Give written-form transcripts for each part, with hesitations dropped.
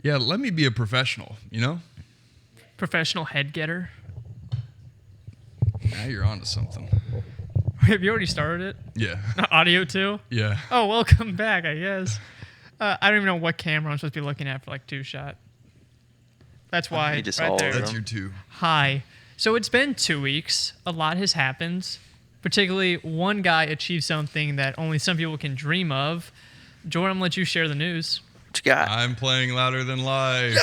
Yeah, let me be a professional, you know? Professional head getter. Now you're onto something. Have you already started it? Yeah. Audio too? Yeah. Oh, welcome back, I guess. I don't even know what camera I'm supposed to be looking at for like two shot. That's why. You just right all there. over That's your two. Hi. So it's been 2 weeks. A lot has happened. Particularly, one guy achieved something that only some people can dream of. Jordan, I'm going to let you share the news. What you got? I'm playing louder than live.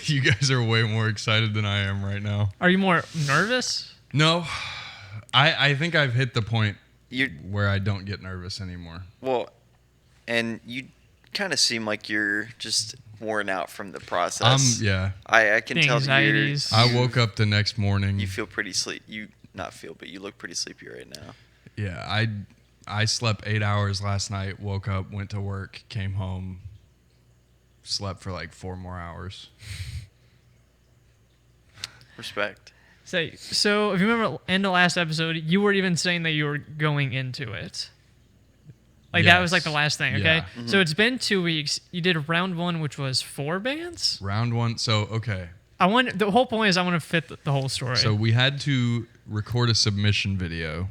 You guys are way more excited than I am right now. Are you more nervous? No, I think I've hit the point You where I don't get nervous anymore. well, and you kind of seem like you're just worn out from the process. Yeah. I can The tell that you're, anxieties. I woke up the next morning. you feel pretty sleep. You not feel, but you look pretty sleepy right now. Yeah, I slept 8 hours last night, woke up, went to work, came home, slept for like 4 more hours. Respect. So if you remember in the last episode, you were even saying that you were going into it. Like that was like the Yes. last thing, okay? Yeah. So it's been 2 weeks. You did round one, which was 4 bands. Round one. So, okay. The whole point is I want to fit the whole story. So we had to record a submission video.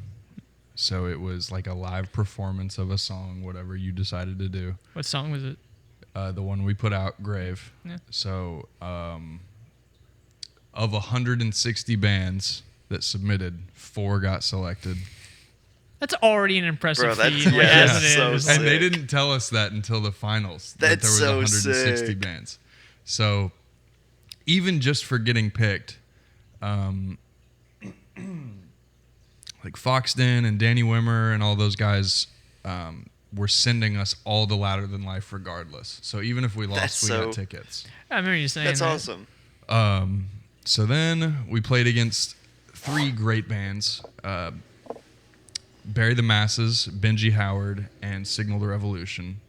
So it was like a live performance of a song, whatever you decided to do. What song was it? The one we put out, Grave. Yeah. So of 160 bands that submitted, 4 got selected. That's already an impressive Bro, that's- feat, like, yeah, as that's it so is. sick. And they didn't tell us that until the finals. that That's there was so 160 sick. bands. So even just for getting picked, like Foxton and Danny Wimmer and all those guys were sending us all the Louder Than Life regardless. So even if we lost, That's we so- got tickets. I remember you saying That's that. awesome. So then we played against 3 great bands. Bury the Masses, Benji Howard, and Signal the Revolution.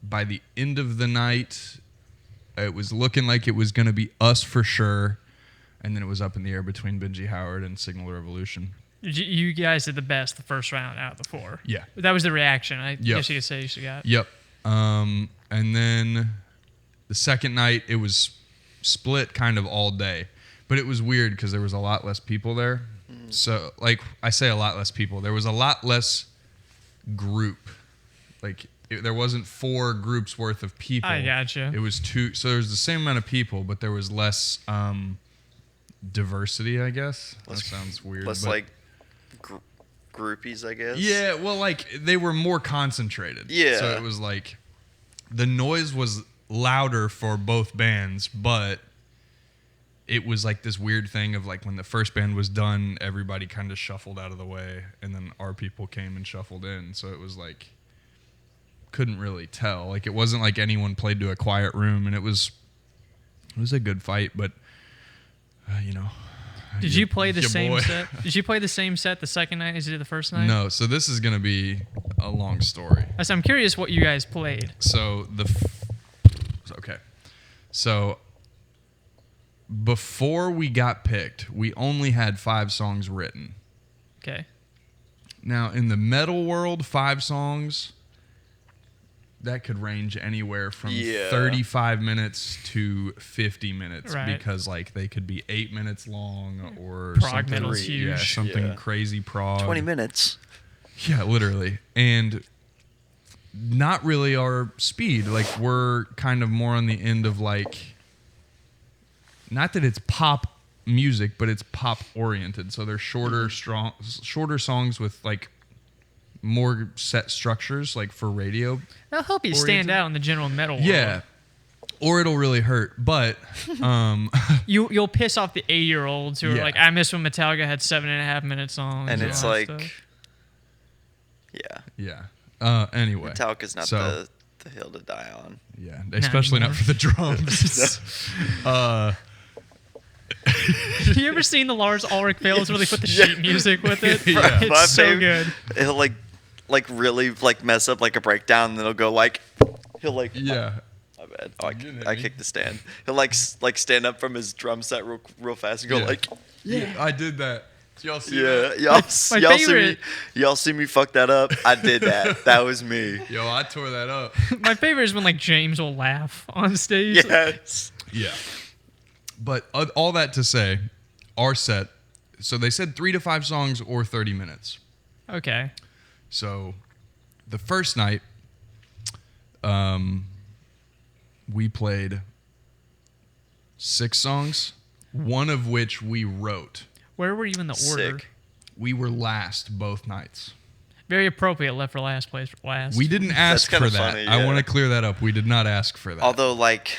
By the end of the night, it was looking like it was going to be us for sure, and then it was up in the air between Benji Howard and Signal the Revolution. You guys did the best the first round out of the 4. Yeah. That was the reaction. I Yep. guess you could say you got. Yep. And then the second night, it was split kind of all day. But it was weird because there was a lot less people there. So, like, I say a lot less people. There was a lot less group. Like, there wasn't 4 groups worth of people. I gotcha. It was 2. So there was the same amount of people, but there was less diversity, I guess. That sounds weird. Less but like groupies, I guess. yeah, well, like, they were more concentrated. Yeah. So it was like the noise was louder for both bands, but it was like this weird thing of like when the first band was done, everybody kind of shuffled out of the way, and then our people came and shuffled in. So it was like, couldn't really tell. Like, it wasn't like anyone played to a quiet room, and it was a good fight, but you know. Did you play the your same boy. set? Did you play the same set the second night as you did the first night? No, so this is gonna be a long story. I'm curious what you guys played. So okay. So before we got picked, we only had 5 songs written. Okay. Now, in the metal world, 5 songs, that could range anywhere from Yeah. 35 minutes to 50 minutes Right. because, like, they could be 8 minutes long or Prog something. metal's Yeah, huge. something Yeah. crazy prog. 20 minutes. Yeah, literally. And not really our speed. Like, we're kind of more on the end of, like, not that it's pop music, but it's pop oriented. So they're shorter songs with, like, more set structures, like for radio. That'll help you stand Oriented. out in the general metal world. Yeah. Or it'll really hurt. But You'll piss off the 8-year-olds who are Yeah. like, I miss when Metallica had 7.5 minute songs. And all it's that like, stuff. yeah. anyway. Metallica's not So- the hill to die on. Yeah, especially not anymore. for the drums. Have you ever seen the Lars Ulrich fails where they put the sheet music with it? Yeah. It's My so favorite- good. He'll like really like mess up like a breakdown, and then he'll go like, he'll like, Yeah. my bad. Oh, You didn't hit I me. kicked the stand. He'll like stand up from his drum set real fast and go Yeah. like, Yeah, I did that. Y'all see Yeah, that? y'all, My y'all see me. favorite- Y'all see me fuck that up. I did that. That was me. Yo, I tore that up. My favorite is when like James will laugh on stage. Yes. Yeah. But all that to say, our set, so they said 3 to 5 songs or 30 minutes. Okay. So the first night, we played 6 songs, one of which we wrote. Where were you in the order? Sick. We were last both nights. Very appropriate. Left for last, place for last. We didn't ask kinda for that. funny, I yeah. want to clear that up. We did not ask for that. Although, like,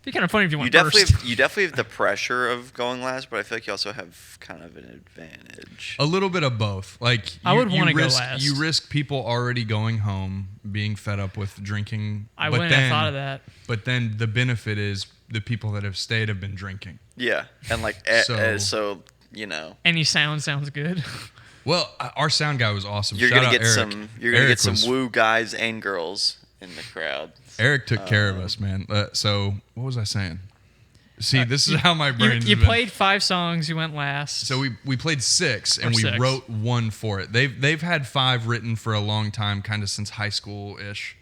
It'd be kind of funny if you you went definitely first. you definitely have the pressure of going last, but I feel like you also have kind of an advantage. A little bit of both. Like I would wanna go risk, last. You risk people already going home, being fed up with drinking. I but wouldn't then, have thought of that. But then the benefit is the people that have stayed have been drinking. Yeah, and like, So- so you know, Any sound sounds good. Well, our sound guy was awesome. you're Shout gonna out get Eric. some. You're gonna Eric get some was- woo guys and girls in the crowd. Eric took care of us, man. So what was I saying? See, this is how my You, brain's you been. played 5 songs. You went last. So we played 6 and Or we 6. wrote 1 for it. They've had 5 written for a long time, kind of since high school ish.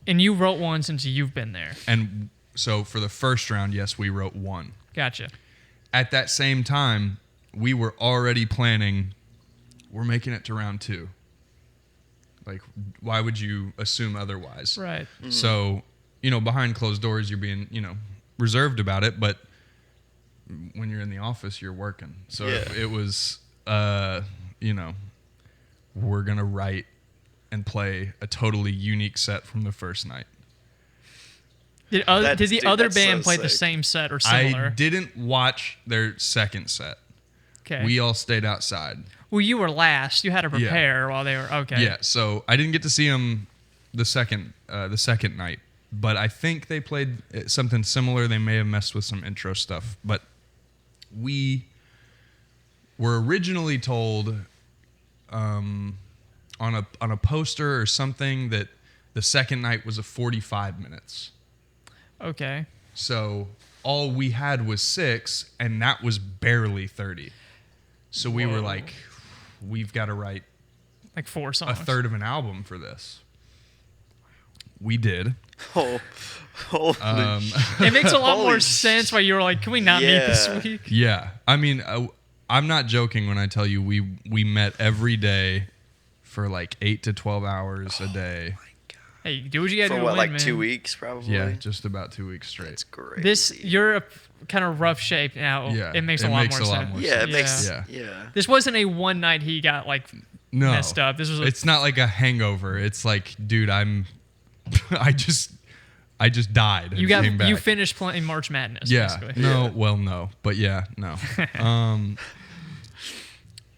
And you wrote one since you've been there. And so for the first round, yes, we wrote 1. Gotcha. At that same time, we were already planning. We're making it to round 2. Like, why would you assume otherwise? Right. So, behind closed doors, you're being, reserved about it. But when you're in the office, you're working. So Yeah. it was, we're going to write and play a totally unique set from the first night. Did That's- the dude, other that's so band play the sick. same set or similar? I didn't watch their second set. Okay. We all stayed outside. Well, you were last. You had to prepare while they were okay. Yeah, so I didn't get to see them the second night, but I think they played something similar. They may have messed with some intro stuff, but we were originally told on a poster or something that the second night was a 45 minutes. Okay. So all we had was 6, and that was barely 30. So we were Whoa. like, we've got to write Like 4 a songs. third of an album for this. We did. Oh, holy It makes a lot Holy more sh- sense why you were like, can we not meet this Yeah. week? Yeah. I mean, I'm not joking when I tell you we met every day for like 8 to 12 hours a day. Hey, do what you gotta for do to what, win, like man. 2 weeks probably. Yeah, just about 2 weeks straight. That's great. You're a kind of rough shape now. Yeah, It makes it a lot makes more a lot sense. more Yeah, it Yeah. makes. Yeah. Yeah. This wasn't a one night he got like No. messed up. This was It's not like a hangover. It's like, dude, I just died. And you came back. finished playing March Madness. Yeah. Basically. No. Yeah. Well, no. But yeah. No.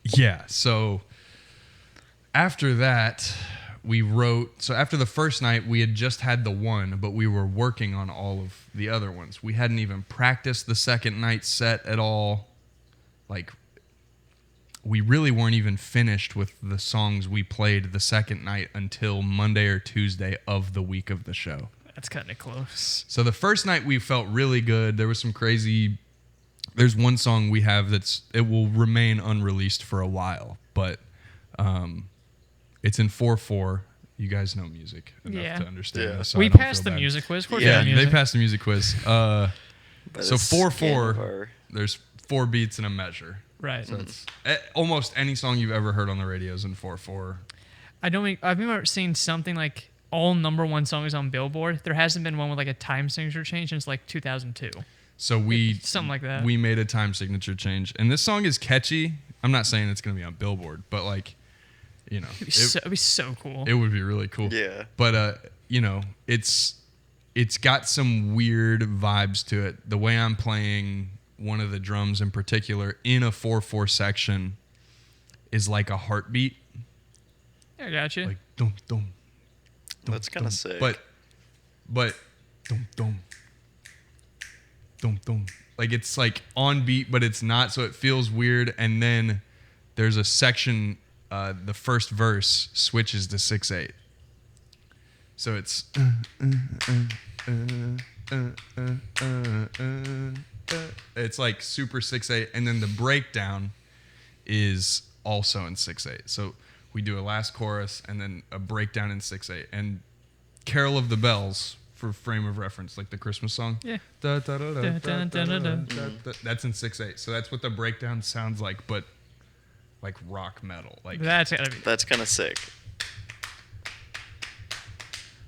Yeah. So after that, we wrote. So after the first night, we had just had the one, but we were working on all of the other ones. We hadn't even practiced the second night set at all. Like, we really weren't even finished with the songs we played the second night until Monday or Tuesday of the week of the show. That's kind of close. So the first night we felt really good. There was some crazy. There's one song we have it will remain unreleased for a while, but it's in 4/4. You guys know music enough Yeah. to understand Yeah. this. So I We don't passed feel the bad. music quiz. Of course Yeah, we Yeah, know they music. passed the music quiz. But So it's 4/4. game over. There's 4 beats and a measure. Right. So it's almost any song you've ever heard on the radio is in 4/4. I've remember seeing something like all #1 songs on Billboard. There hasn't been one with like a time signature change since like 2002. So we Something like that. We made a time signature change, and this song is catchy. I'm not saying it's gonna be on Billboard, but like, It'd be so cool. it would be really cool. Yeah. But it's got some weird vibes to it. The way I'm playing one of the drums in particular in a 4/4 section is like a heartbeat, I got you. like dum dum. That's kind of sick. But dum dum dum dum. Like it's like on beat, but it's not, so it feels weird. And then there's a section, the first verse switches to 6/8. So it's It's like super 6/8, and then the breakdown is also in 6/8. So we do a last chorus and then a breakdown in 6/8. And Carol of the Bells, for frame of reference, like the Christmas song. Yeah. That's in 6/8. So that's what the breakdown sounds like, but like rock metal. Like That's gotta be. That's kind of sick.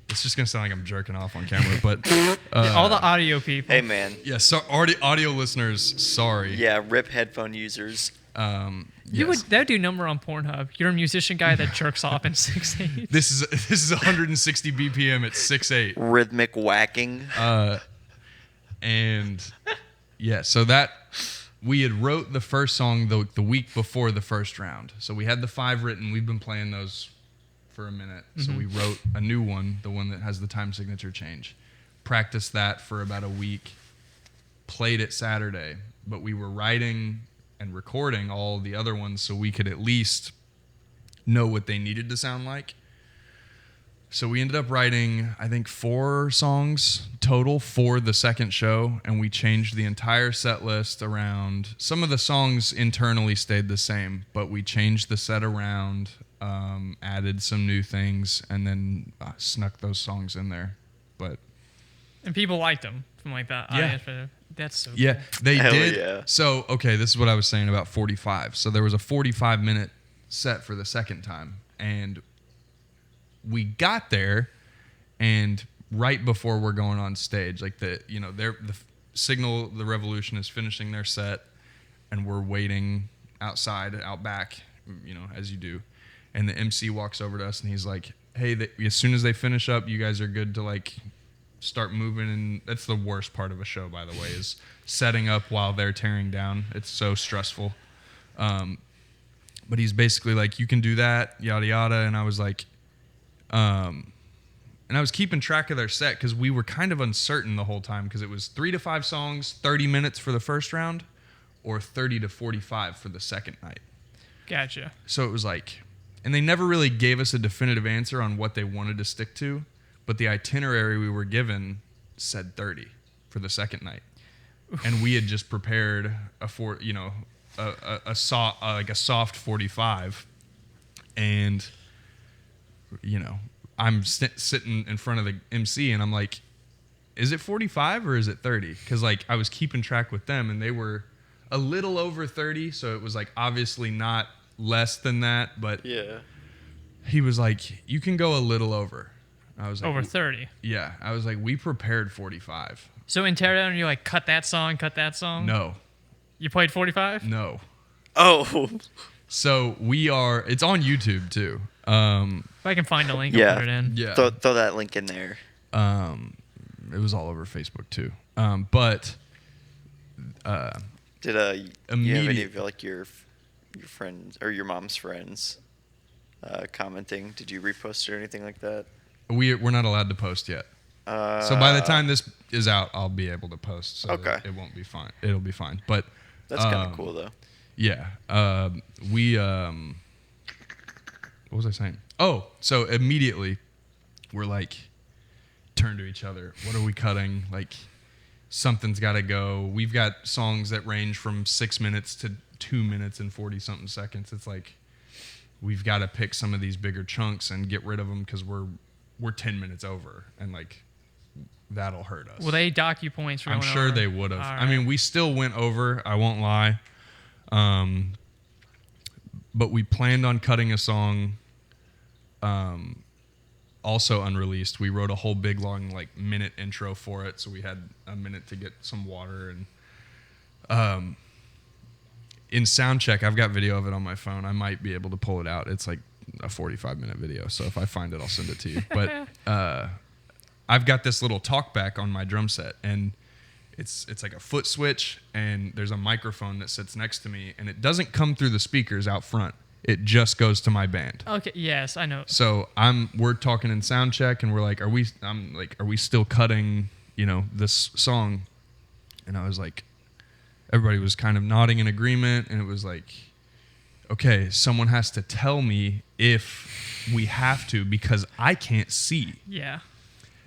it's just gonna sound like I'm jerking off on camera, but All the audio people. Hey, man. yeah. So audio listeners, sorry. Yeah, rip headphone users. You would Yes. that would do number on Pornhub. You're a musician guy that jerks off in 6/8. This is 160 BPM at 6/8. Rhythmic whacking. And yeah, so that we had wrote the first song the week before the first round. So we had the 5 written. We've been playing those for a minute. So we wrote a new one, the one that has the time signature change. Practiced that for about a week. Played it Saturday, but we were writing and recording all the other ones so we could at least know what they needed to sound like. So we ended up writing, I think, 4 songs total for the second show, and we changed the entire set list around. Some of the songs internally stayed the same, but we changed the set around, added some new things, and then snuck those songs in there. But And people liked them from like that. Yeah. That's so yeah, cool. they Hell did. yeah. So, okay, this is what I was saying about 45. So there was a 45-minute set for the second time, and we got there, and right before we're going on stage, like the Signal the Revolution is finishing their set, and we're waiting outside, out back, as you do, and the MC walks over to us and he's like, "Hey, as soon as they finish up, you guys are good to like start moving." And that's the worst part of a show, by the way, is setting up while they're tearing down. It's so stressful. But he's basically like, "You can do that, yada yada," and I was like. And I was keeping track of their set because we were kind of uncertain the whole time because it was 3 to 5 songs, 30 minutes for the first round, or 30 to 45 for the second night. Gotcha. So it was like, and they never really gave us a definitive answer on what they wanted to stick to, but the itinerary we were given said 30 for the second night, and we had just prepared a soft 45, and. I'm sitting in front of the MC and I'm like, is it 45 or is it 30? Because like I was keeping track with them and they were a little over 30, so it was like obviously not less than that, but Yeah. he was like, you can go a little over. I was like, Over 30. Yeah, I was like, we prepared 45. So in Teardown, you're like, cut that song. No, You played 45? no. Oh. So it's on YouTube too. If I can find a link, Yeah. I'll put it in. Yeah. Throw that link in there. It was all over Facebook too. But Did you have Immediate- any of like your friends or your mom's friends commenting? Did you repost it or anything like that? we're not allowed to post yet. So by the time this is out, I'll be able to post. So Okay. it won't be fine. It'll be fine. But That's kind of cool though. yeah, we what was I saying? Oh, so immediately we're like turn to each other. What are we cutting? Like something's got to go. We've got songs that range from 6 minutes to 2 minutes and 40 something seconds. It's like we've got to pick some of these bigger chunks and get rid of them because we're 10 minutes over, and like that'll hurt us. Will they dock you points for I'm going sure over? they would have. All I mean, we still went over. I won't lie. But we planned on cutting a song. Also unreleased. We wrote a whole big long like minute intro for it, so we had a minute to get some water. And in sound check, I've got video of it on my phone. I might be able to pull it out. It's like a 45-minute video, so if I find it, I'll send it to you. But I've got this little talkback on my drum set, and it's like a foot switch, and there's a microphone that sits next to me, and it doesn't come through the speakers out front. It just goes to my band. Okay. Yes, I know. So we're talking in sound check, and we're like, are we still cutting, this song? And I was like, everybody was kind of nodding in agreement, and it was like, okay, someone has to tell me if we have to because I can't see. Yeah.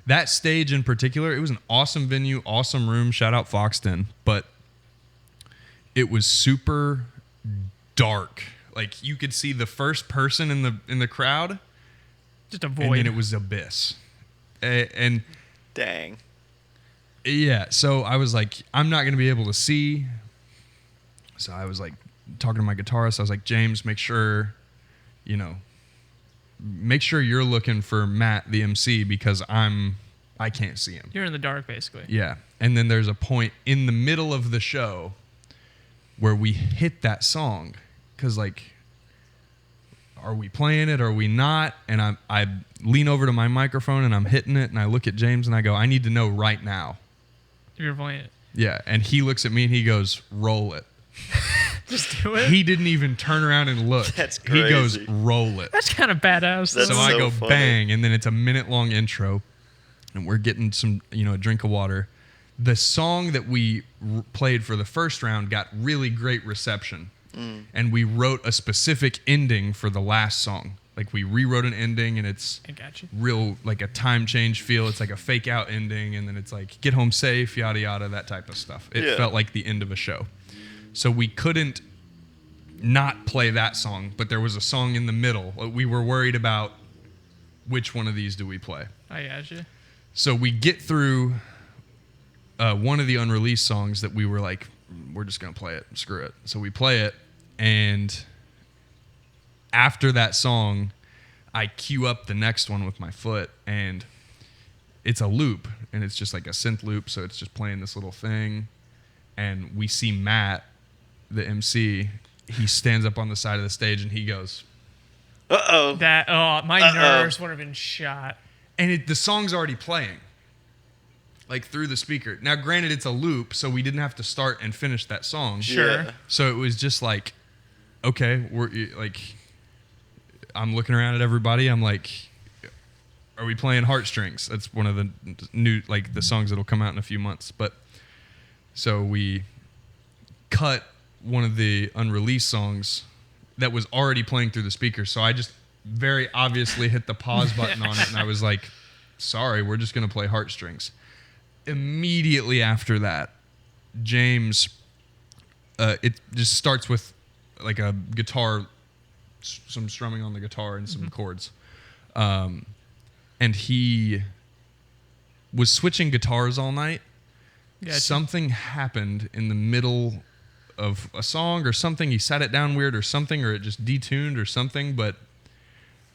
That stage in particular, it was an awesome venue, awesome room. Shout out Foxton, but it was super dark. Like you could see the first person in the crowd, Just a and void. then it was abyss. And Dang. yeah, so I was like, I'm not gonna be able to see. So I was like talking to my guitarist. I was like, James, make sure you're looking for Matt, the MC, because I can't see him. You're in the dark, basically. Yeah. And then there's a point in the middle of the show where we hit that song. Because, like, are we playing it? Are we not? And I lean over to my microphone and I'm hitting it. And I look at James and I go, I need to know right now. You're playing it. Yeah. And he looks at me and he goes, roll it. Just do it. He didn't even turn around and look. That's He goes, crazy. roll it. That's kind of badass. That's So I so go funny. bang, and then it's a minute-long intro, and we're getting some, a drink of water. The song that we played for the first round got really great reception, and we wrote a specific ending for the last song. Like we rewrote an ending, and it's I got you. real like a time change feel. It's like a fake out ending, and then it's like get home safe, yada yada, that type of stuff. It Yeah. felt like the end of a show. So we couldn't not play that song, but there was a song in the middle. We were worried about which one of these do we play. I got you. So we get through one of the unreleased songs that we were like, we're just going to play it. Screw it. So we play it. And after that song, I cue up the next one with my foot. And it's a loop. And it's just like a synth loop. So it's just playing this little thing. And we see Matt, the MC. He stands up on the side of the stage and he goes, Uh-oh. My Uh-oh. nerves would have been shot. and the song's already playing, like through the speaker. Now, granted, it's a loop, so we didn't have to start and finish that song. Sure. Yeah. So it was just like, okay, we're like, I'm looking around at everybody. I'm like, are we playing Heartstrings? That's one of the new, like the songs that'll come out in a few months. But so we cut one of the unreleased songs that was already playing through the speaker. So I just very obviously hit the pause button on it, and I was like, sorry, we're just going to play Heartstrings. Immediately after that, James, it just starts with like a guitar, some strumming on the guitar and some chords. And he was switching guitars all night. Gotcha. Something happened in the middle of a song or something. He sat it down weird or something, or it just detuned or something. But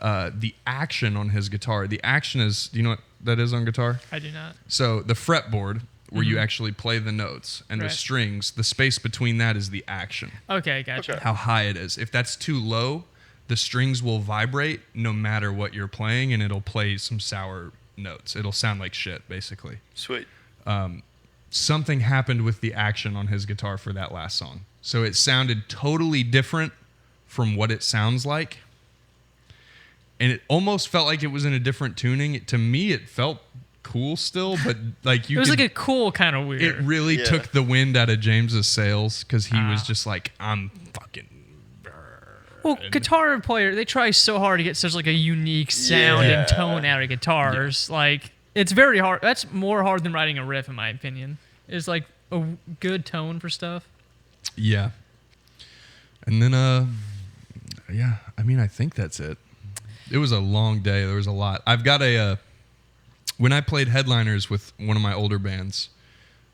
the action on his guitar, the action is, do you know what that is on guitar? I do not. So the fretboard where you actually play the notes and the Right. strings, the space between that is the action. Okay, gotcha. Okay. How high it is. If that's too low, the strings will vibrate no matter what you're playing, and it'll play some sour notes. It'll sound like shit, basically. Sweet. Something happened with the action on his guitar for that last song. So it sounded totally different from what it sounds like. And it almost felt like it was in a different tuning. To me, it felt cool still, but like you It was could, like a cool kind of weird. it really Yeah. took the wind out of James's sails because he was Ah. just like, I'm fucking. Well, guitar player, they try so hard to get such like a unique sound Yeah. and tone out of guitars. Like it's very hard. That's more hard than writing a riff, in my opinion. It's like a good tone for stuff. Yeah. And then, yeah, I mean, I think that's it. It was a long day. There was a lot. I've got when I played headliners with one of my older bands,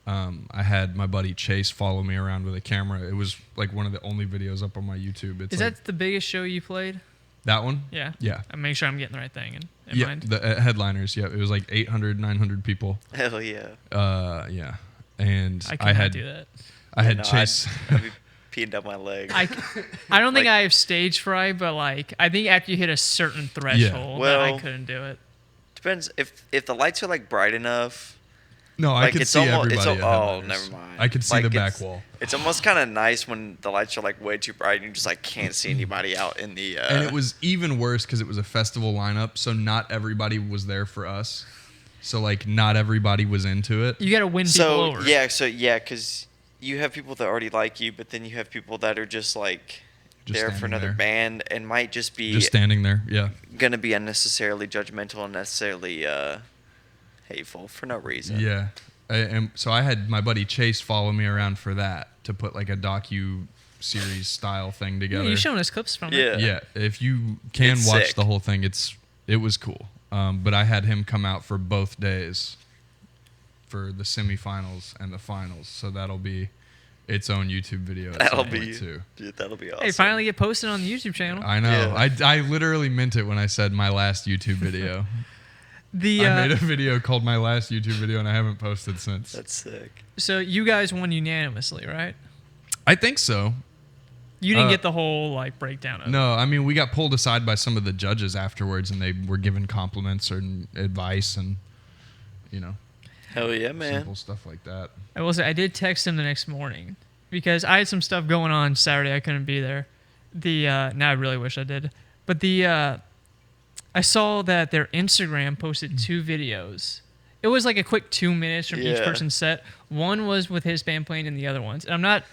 I had my buddy Chase follow me around with a camera. It was like one of the only videos up on my YouTube. It's Is like, that the biggest show you played? that one? Yeah. Yeah. I make sure I'm getting the right thing in Yeah, mind. the headliners. Yeah, it was like 800, 900 people. Hell yeah. Yeah. And I I cannot had do that. I had No, Chase. I'd be peeing down my leg. I don't think Like- I have stage fright, but like I think after you hit a certain threshold, that I Well- couldn't do it. Depends if the lights are like bright enough. No, I Like could it's see almost. everybody. It's at oh, headliners. never mind. I could see Like, the back it's- wall. It's almost kind of nice when the lights are like way too bright and you just like can't see anybody out in the. And it was even worse because it was a festival lineup, so not everybody was there for us. So like, not everybody was into it. You got to win people so over. yeah, because you have people that already like you, but then you have people that are just like Just there for standing another there. band and might just be Just standing there, yeah. gonna be unnecessarily judgmental and necessarily hateful for no reason. Yeah. And so I had my buddy Chase follow me around for that to put like a docu-series style thing Yeah, together. you've shown us clips from it. Yeah. Yeah, if you can It's watch sick. the whole thing, it was cool. But I had him come out for both days for the semifinals and the finals, so that'll be its own YouTube video. At That'll some be point too. dude, that'll be awesome. Hey, finally get posted on the YouTube channel. I know. Yeah. I literally meant it when I said my last YouTube video. The I made a video called my last YouTube video, and I haven't posted since. That's sick. so you guys won unanimously, right? I think so. You didn't Uh, get the whole like breakdown of it. No, I mean we got pulled aside by some of the judges afterwards, and they were given compliments or advice, and you know, Hell yeah, man. simple stuff like that. I will say I did text him the next morning because I had some stuff going on Saturday. I couldn't be there. Now I really wish I did. But I saw that their Instagram posted 2 videos. It was like a quick 2 minutes from each Yeah. person's set. One was with his band playing, and the other ones. And I'm not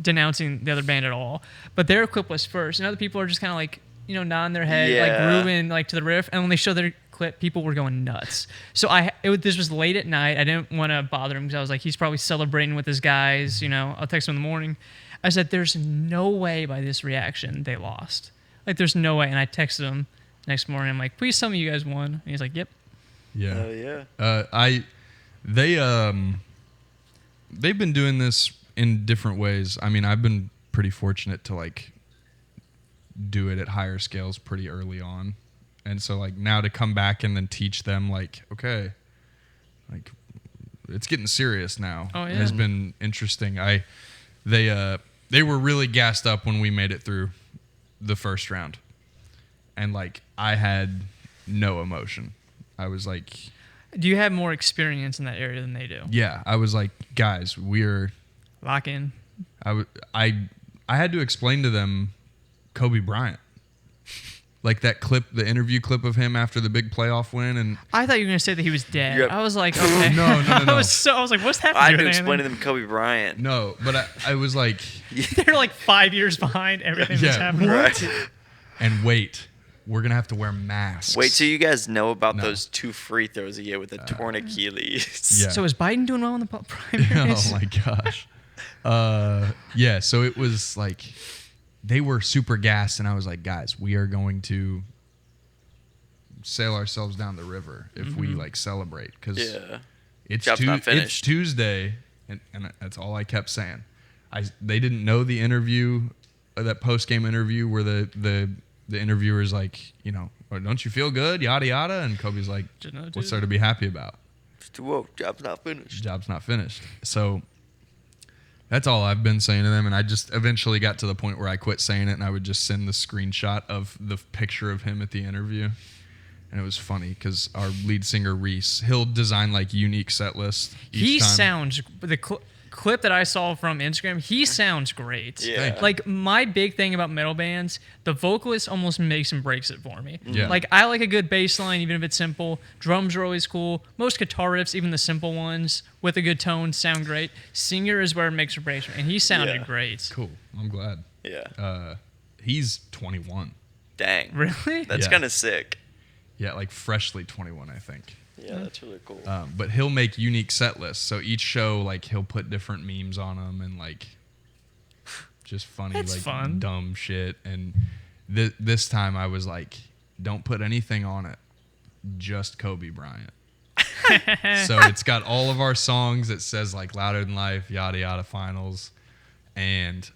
denouncing the other band at all, but their clip was first, and other people are just kind of like nodding their head, like Yeah. grooving like to the riff. And when they showed their clip, people were going nuts. So this was late at night. I didn't want to bother him because I was like, he's probably celebrating with his guys. I'll text him in the morning. I said, there's no way by this reaction they lost. Like, there's no way. And I texted him next morning. I'm like, please tell me you guys won. And he's like, yep. Yeah. Hell yeah. They've been doing this in different ways. I mean, I've been pretty fortunate to like do it at higher scales pretty early on. And so like now to come back and then teach them like, okay, like it's getting serious now. Oh, yeah. Has been interesting. They were really gassed up when we made it through the first round. And like I had no emotion. I was like, Do you have more experience in that area than they do? yeah, I was like, guys, Lock in. I had to explain to them Kobe Bryant. Like that clip, the interview clip of him after the big playoff win, and I thought you were going to say that he was dead. Yep. I was like, okay. No. I was like, what's happening? I had to explain to them Kobe Bryant. no, but I was like, They're like 5 years behind everything that's Yeah. happening. Right. and wait, we're gonna have to wear masks. Wait till you guys know about No. those 2 free throws he hit with a torn Achilles. Yeah. So is Biden doing well in the primaries? Oh my gosh. Yeah, so it was like they were super gassed, and I was like, guys, we are going to sail ourselves down the river if we like celebrate, because Yeah. it's Job's not it's finished. Tuesday, and that's all I kept saying. They didn't know the interview, that post game interview where the interviewer's like, oh, don't you feel good, yada yada, and Kobe's like, Just no, what's dude. there to be happy about? Whoa, job's not finished. Job's not finished. So that's all I've been saying to them, and I just eventually got to the point where I quit saying it, and I would just send the screenshot of the picture of him at the interview. And it was funny because our lead singer Reese, he'll design like unique set lists each He time. sounds the clip that I saw from Instagram. He sounds great. Yeah. Thank you. Like my big thing about metal bands, the vocalist almost makes and breaks it for me. Yeah. Like I like a good bass line, even if it's simple. Drums are always cool. Most guitar riffs, even the simple ones with a good tone, sound great. Singer is where it makes or breaks me, and he sounded Yeah. great. Cool. I'm glad. Yeah. He's 21. Dang. Really? That's Yeah. kind of sick. Yeah, like freshly 21, I think. Yeah, that's really cool. But he'll make unique set lists. So each show, like, he'll put different memes on them and, like, just funny, That's like, fun. dumb shit. And this time I was like, don't put anything on it, just Kobe Bryant. So it's got all of our songs. It says, like, Louder Than Life, yada, yada, finals. And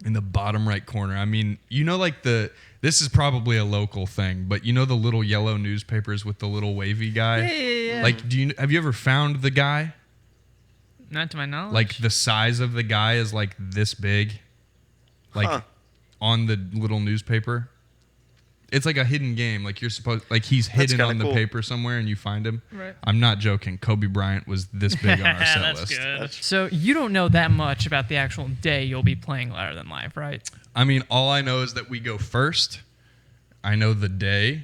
in the bottom right corner, I mean, like this is probably a local thing, but the little yellow newspapers with the little wavy guy? Yeah. Like, have you ever found the guy? Not to my knowledge. Like, the size of the guy is like this big, like Huh. on the little newspaper. It's like a hidden game. Like he's hidden kinda on the cool. paper somewhere, and you find him. Right. I'm not joking. Kobe Bryant was this big on our set That's list. good. So you don't know that much about the actual day you'll be playing Louder Than Life, right? I mean, all I know is that we go first. I know the day.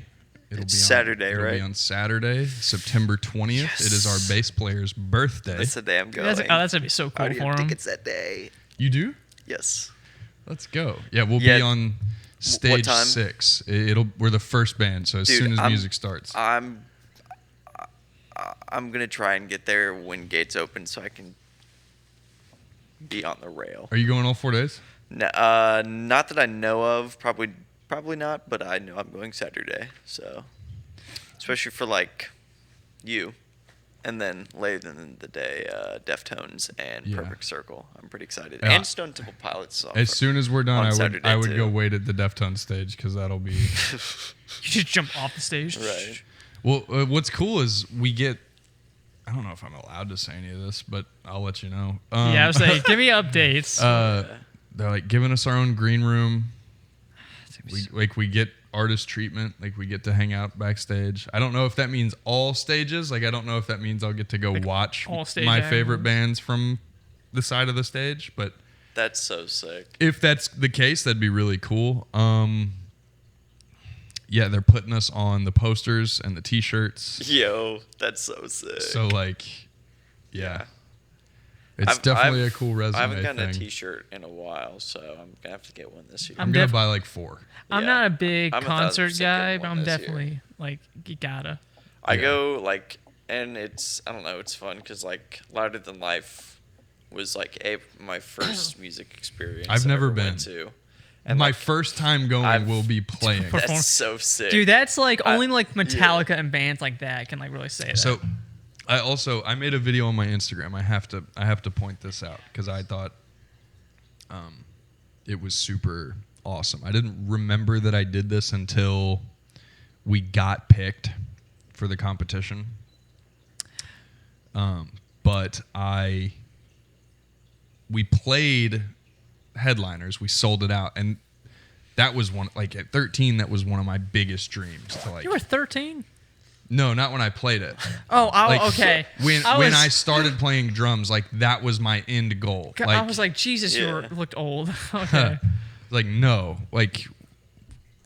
It's Saturday, it'll right? be on Saturday, September 20th. Yes. It is our bass player's birthday. That's the day I'm going. That's gonna be so cool I for him. think it's that day. You do? Yes. Let's go. Yeah, we'll Yeah. be on stage time? 6. We're the first band, so as Dude, soon as I'm- music starts. I'm gonna try and get there when gates open so I can be on the rail. Are you going all 4 days? Not that I know of. Probably not. But I know I'm going Saturday. So, especially for like you, and then later in the day, Deftones and Yeah. Perfect Circle. I'm pretty excited. Yeah. And Stone Temple Pilots. As soon as we're done, on I Saturday, would too. go wait at the Deftones stage because that'll be. You just jump off the stage. Right. Well, what's cool is we get. I don't know if I'm allowed to say any of this, but I'll let you know. Yeah, I was like, give me updates. They're like giving us our own green room. It's gonna be We get artist treatment. Like we get to hang out backstage. I don't know if that means all stages. Like I don't know if that means I'll get to go watch all stage my acts. favorite bands from the side of the stage. But That's so sick. if that's the case, that'd be really cool. Yeah, they're putting us on the posters and the T-shirts. Yo, that's so sick. So like, yeah, it's I've- definitely I've- a cool resume I haven't gotten a thing. T-shirt in a while, so I'm gonna have to get one this year. I'm I'm gonna def- buy like 4. I'm Yeah. not a big I'm 1,000% concert getting guy, one but I'm this year. definitely like, you gotta. I Yeah. go like, and it's I don't know, it's fun because like Louder Than Life was like my first music experience. I've I never ever went been. to, and My like, first time going I've- will be playing. Perform- that's so sick, Dude, that's like I- only like yeah. Metallica and bands like that can like really say that. So, I made a video on my Instagram. I have to point this out because I thought, it was super awesome. I didn't remember that I did this until we got picked for the competition. But we played headliners. We sold it out, and that was one. Like at 13, that was one of my biggest dreams to like. You were 13? No, not when I played it. Oh, Like, okay. When was- I started playing drums, like that was my end goal. God, Like, I was like, Jesus, you Yeah. looked old. Okay. like no, like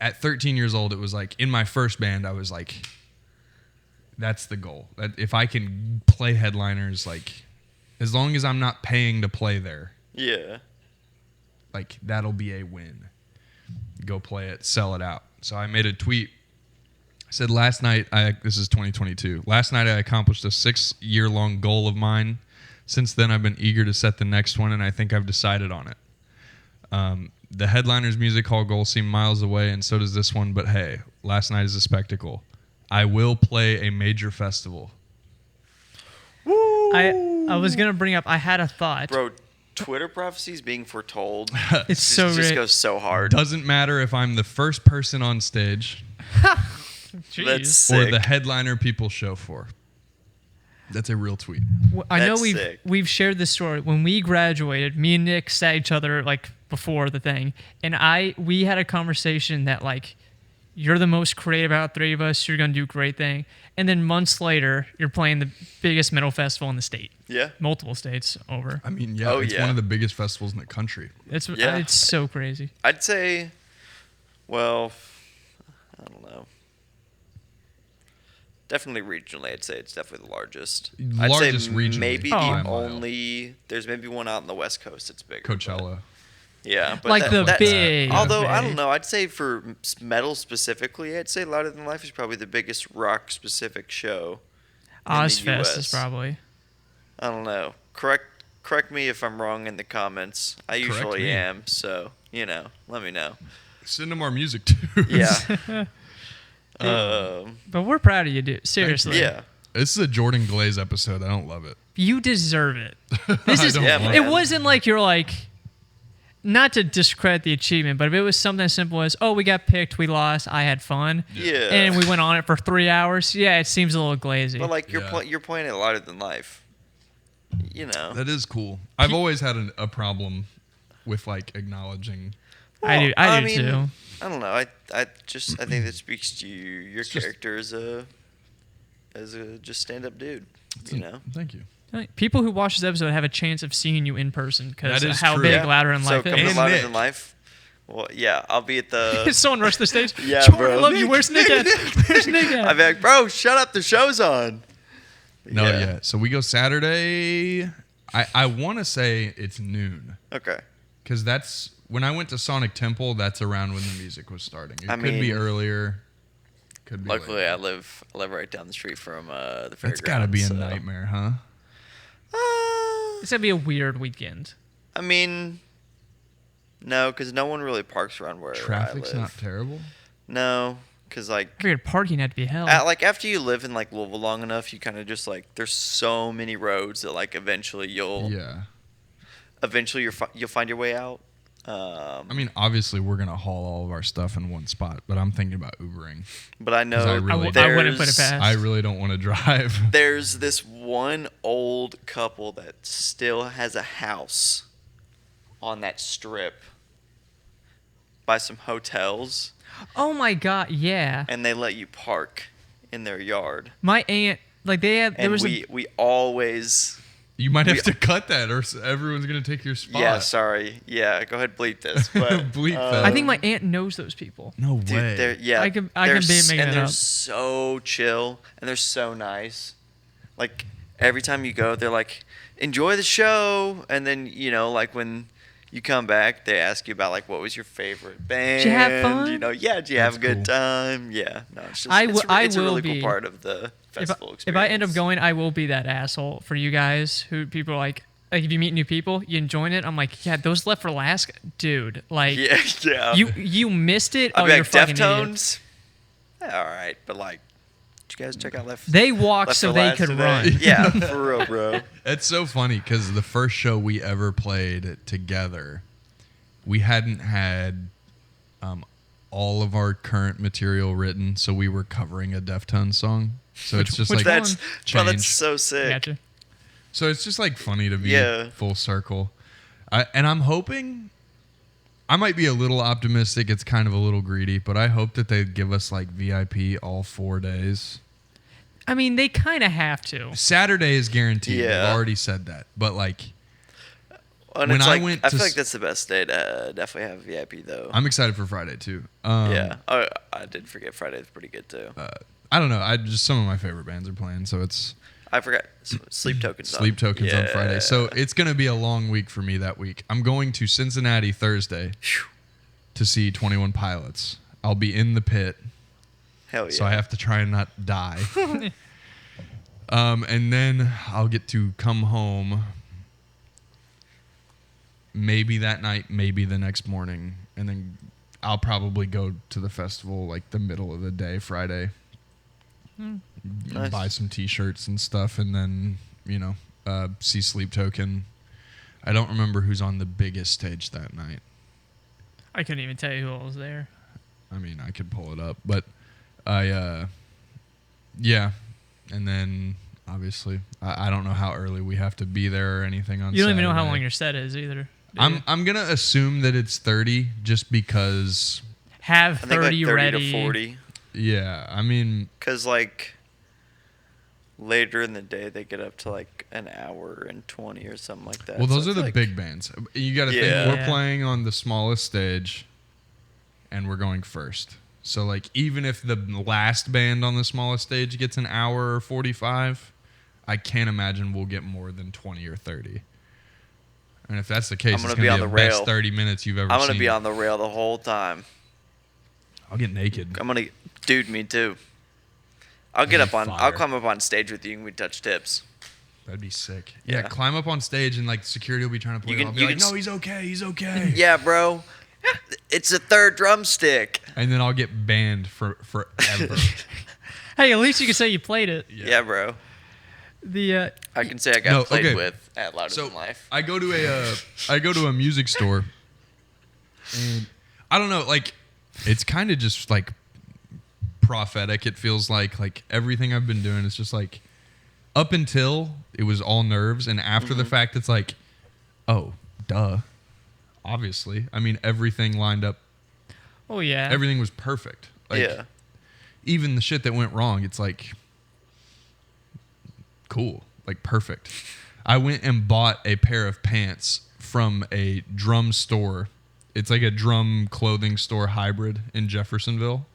at 13 years old, it was like in my first band, I was like, that's the goal. That if I can play headliners, like as long as I'm not paying to play there, yeah, like that'll be a win. Go play it, sell it out. So I made a tweet. I said last night, this is 2022. Last night I accomplished a 6-year-long goal of mine. Since then, I've been eager to set the next one, and I think I've decided on it. The Headliners Music Hall goal seemed miles away, and so does this one. But hey, last night is a spectacle. I will play a major festival. I was gonna bring up. I had a thought. bro. Twitter prophecies being foretold. It's so just great. goes so hard. Doesn't matter if I'm the first person on stage Jeez. That's or sick. the headliner people show for. That's a real tweet. I know That's we've sick. we've shared this story. When we graduated, me and Nick sat each other like before the thing, and we had a conversation that like, you're the most creative out of three of us. You're gonna do a great thing. And then months later, you're playing the biggest metal festival in the state, Yeah. multiple states over. I mean, yeah, Oh, it's yeah. one of the biggest festivals in the country. Yeah. It's so crazy. I'd say, well, I don't know. Definitely regionally, I'd say it's definitely the largest. Largest I'd say regionally, maybe by the a mile. only. There's maybe one out on the West Coast that's bigger. but- Coachella. Yeah, but Like the that's- big- Although I big. don't know, I'd say for metal specifically, I'd say Louder Than Life is probably the biggest rock specific show. in the Ozfest is US. probably. I don't know. Correct me if I'm wrong in the comments. I Correct usually me. am, so let me know. Send them our music too. Yeah. But we're proud of you, dude. Seriously. Yeah. This is a Jordan Glaze episode. I don't love it. You deserve it. This I is. don't Yeah, love man. It wasn't like you're like, not to discredit the achievement, but if it was something as simple as, oh, we got picked, we lost, I had fun, Yeah. and we went on it for 3 hours, yeah, it seems a little glazy. But like Yeah. you're playing it Louder Than Life. You know. That is cool. I've always had a problem with like acknowledging. I do mean, too. I don't know. I think that speaks to your It's just- character as a just stand up dude. You know. Thank you. People who watch this episode have a chance of seeing you in person because That of is how true. big Yeah. Louder in So Life come is. to And Louder Nick. Than Life. Well, yeah, I'll be at the. Someone rushed the stage. Yeah, Jordan, bro. I love you. Where's Nick at? Where's Nick at? I'll be like, bro, shut up. The show's on. No, yeah. So we go Saturday. I want to say it's noon Okay. because that's when I went to Sonic Temple. That's around when the music was starting. It I could be mean, earlier. Could be. Luckily, later. I live right down the street from the fairgrounds. That's got to be a so- nightmare, huh? It's gonna be a weird weekend. I mean, no, because no one really parks around where Traffic's I live. not terrible. No, because like, I figured parking had to be hell. like after you live in like Louisville long enough, you kind of just like there's so many roads that like eventually you'll find your way out. I mean, obviously, we're gonna haul all of our stuff in one spot, but I'm thinking about Ubering. but I know 'Cause I really I wouldn't put it past. I really don't want to drive. there's this one old couple that still has a house on that strip by some hotels, Oh my god, yeah. and they let you park in their yard. My aunt, like they had, there And was we always. You might have to cut that, or everyone's gonna take your spot. Yeah, sorry. Yeah, go ahead, bleep this. But Bleep that. I think my aunt knows those people. No dude, way. they're yeah. I can they're be making and it they're up. so chill and they're so nice. Like every time you go, they're like, enjoy the show, and then like when you come back, they ask you about like what was your favorite band. Did you have fun? Did you have a That's good cool. time? Yeah, no, it's just I it's, will- I it's a will really be- cool part of the festival If experience. I end up going, I will be that asshole for you guys who people are like if you meet new people, you enjoying it. I'm like, yeah, those left for last, dude. Like, yeah. you missed it. I'd Oh, be you're like, fucking idiot. Deftones. All right, but like, did you guys check out Left? They walked Left so for they Last could today? run. Yeah, for real, bro. It's so funny because the first show we ever played together, we hadn't had all of our current material written, so we were covering a Deftones song. So it's just which like one? That's change. that's so sick. Gotcha. So it's just like funny to be Yeah. full circle. And I'm hoping, I might be a little optimistic. It's kind of a little greedy, but I hope that they give us like VIP all 4 days. I mean, they kind of have to. Saturday is guaranteed. Yeah. I've already said that. But like, And When it's I like, went I to feel s- like that's the best day to definitely have VIP though. I'm excited for Friday too. Yeah. Oh, I did forget Friday's pretty good too. I don't know. I just some of my favorite bands are playing, so it's I forgot Sleep Tokens. Sleep Tokens on Friday. Yeah. So it's gonna be a long week for me that week. I'm going to Cincinnati Thursday Phew. to see 21 Pilots. I'll be in the pit. Hell yeah. So I have to try and not die. And then I'll get to come home maybe that night, maybe the next morning. And then I'll probably go to the festival like the middle of the day, Friday. Nice. Buy some t-shirts and stuff. And then, see Sleep Token. I don't remember who's on the biggest stage that night. I couldn't even tell you who was there. I mean, I could pull it up, but yeah. And then obviously, I don't know how early we have to be there or anything on. You don't even know how Saturday. long your set is either. do you? I'm gonna assume that it's 30, just because. Have I think 30 like 30 ready. to 40. Yeah, I mean, Because like later in the day they get up to like an hour and 20 or something like that. well, those So are it's the like- big bands. You got to Yeah. think we're Yeah. playing on the smallest stage, and we're going first. So like, even if the last band on the smallest stage gets an hour or 45, I can't imagine we'll get more than 20 or 30. And if that's the case, I'm it's gonna gonna be be on the the best rail. 30 minutes you've ever I'm seen. gonna be on the rail the whole time. I'll get naked. Dude, me too. I'll get That'd up be on. fire. I'll climb up on stage with you and we touch tips. That'd be sick. Yeah, Yeah. climb up on stage and like security will be trying to pull You you, can- off. Be you like, can no, s- he's okay. He's okay. Yeah, bro. It's a third drumstick. And then I'll get banned for forever. Hey, at least you can say you played it. Yeah, bro. The I can say I got No, played okay. with at Louder So Than Life. I go to a music store, and I don't know, like it's kind of just like prophetic. It feels like everything I've been doing is just like up until it was all nerves, and after the fact, it's like, oh, duh, obviously. I mean, everything lined up. oh yeah. Everything was perfect. Like, Yeah. even the shit that went wrong, it's like cool, like perfect. I went and bought a pair of pants from a drum store. It's like a drum clothing store hybrid in Jeffersonville.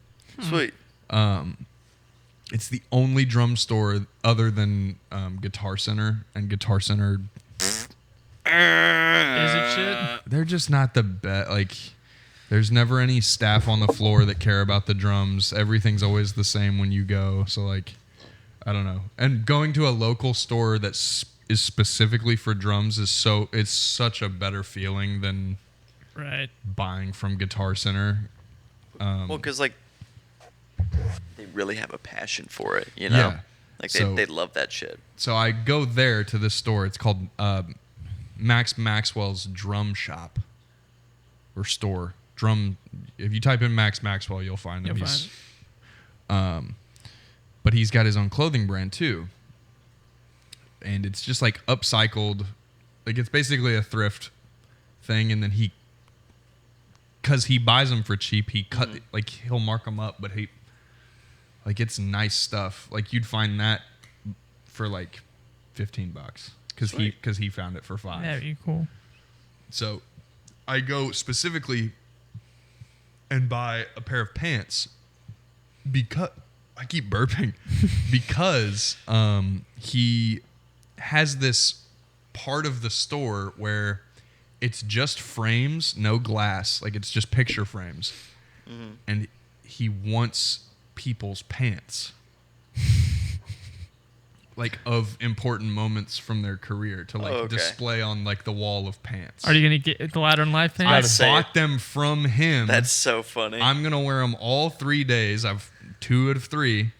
Sweet. It's the only drum store other than Guitar Center, and Guitar Center, Is it shit? they're just not the best. Like, there's never any staff on the floor that care about the drums. Everything's always the same when you go. So, like, I don't know. And going to a local store that's is specifically for drums it's such a better feeling than Right. buying from Guitar Center. Well, because like they really have a passion for it, you know. Yeah. Like So- they love that shit. So I go there to this store. It's called Max Maxwell's Drum Shop or store. Drum. If you type in Max Maxwell, you'll find him. You'll He's, but he's got his own clothing brand too, and it's just like upcycled. Like it's basically a thrift thing, and then because he buys them for cheap, like he'll mark them up, but like it's nice stuff. Like you'd find that for like $15 Sweet. because he found it for $5. That'd be cool. So I go specifically and buy a pair of pants because I keep burping because he has this part of the store where it's just frames, no glass, like it's just picture frames, and he wants people's pants. Like of important moments from their career to like Oh, okay. display on like the wall of pants. Are you gonna get the Ladder and Life I pants? say bought them from him. That's so funny. I'm gonna wear them all 3 days. I've 2 out of 3.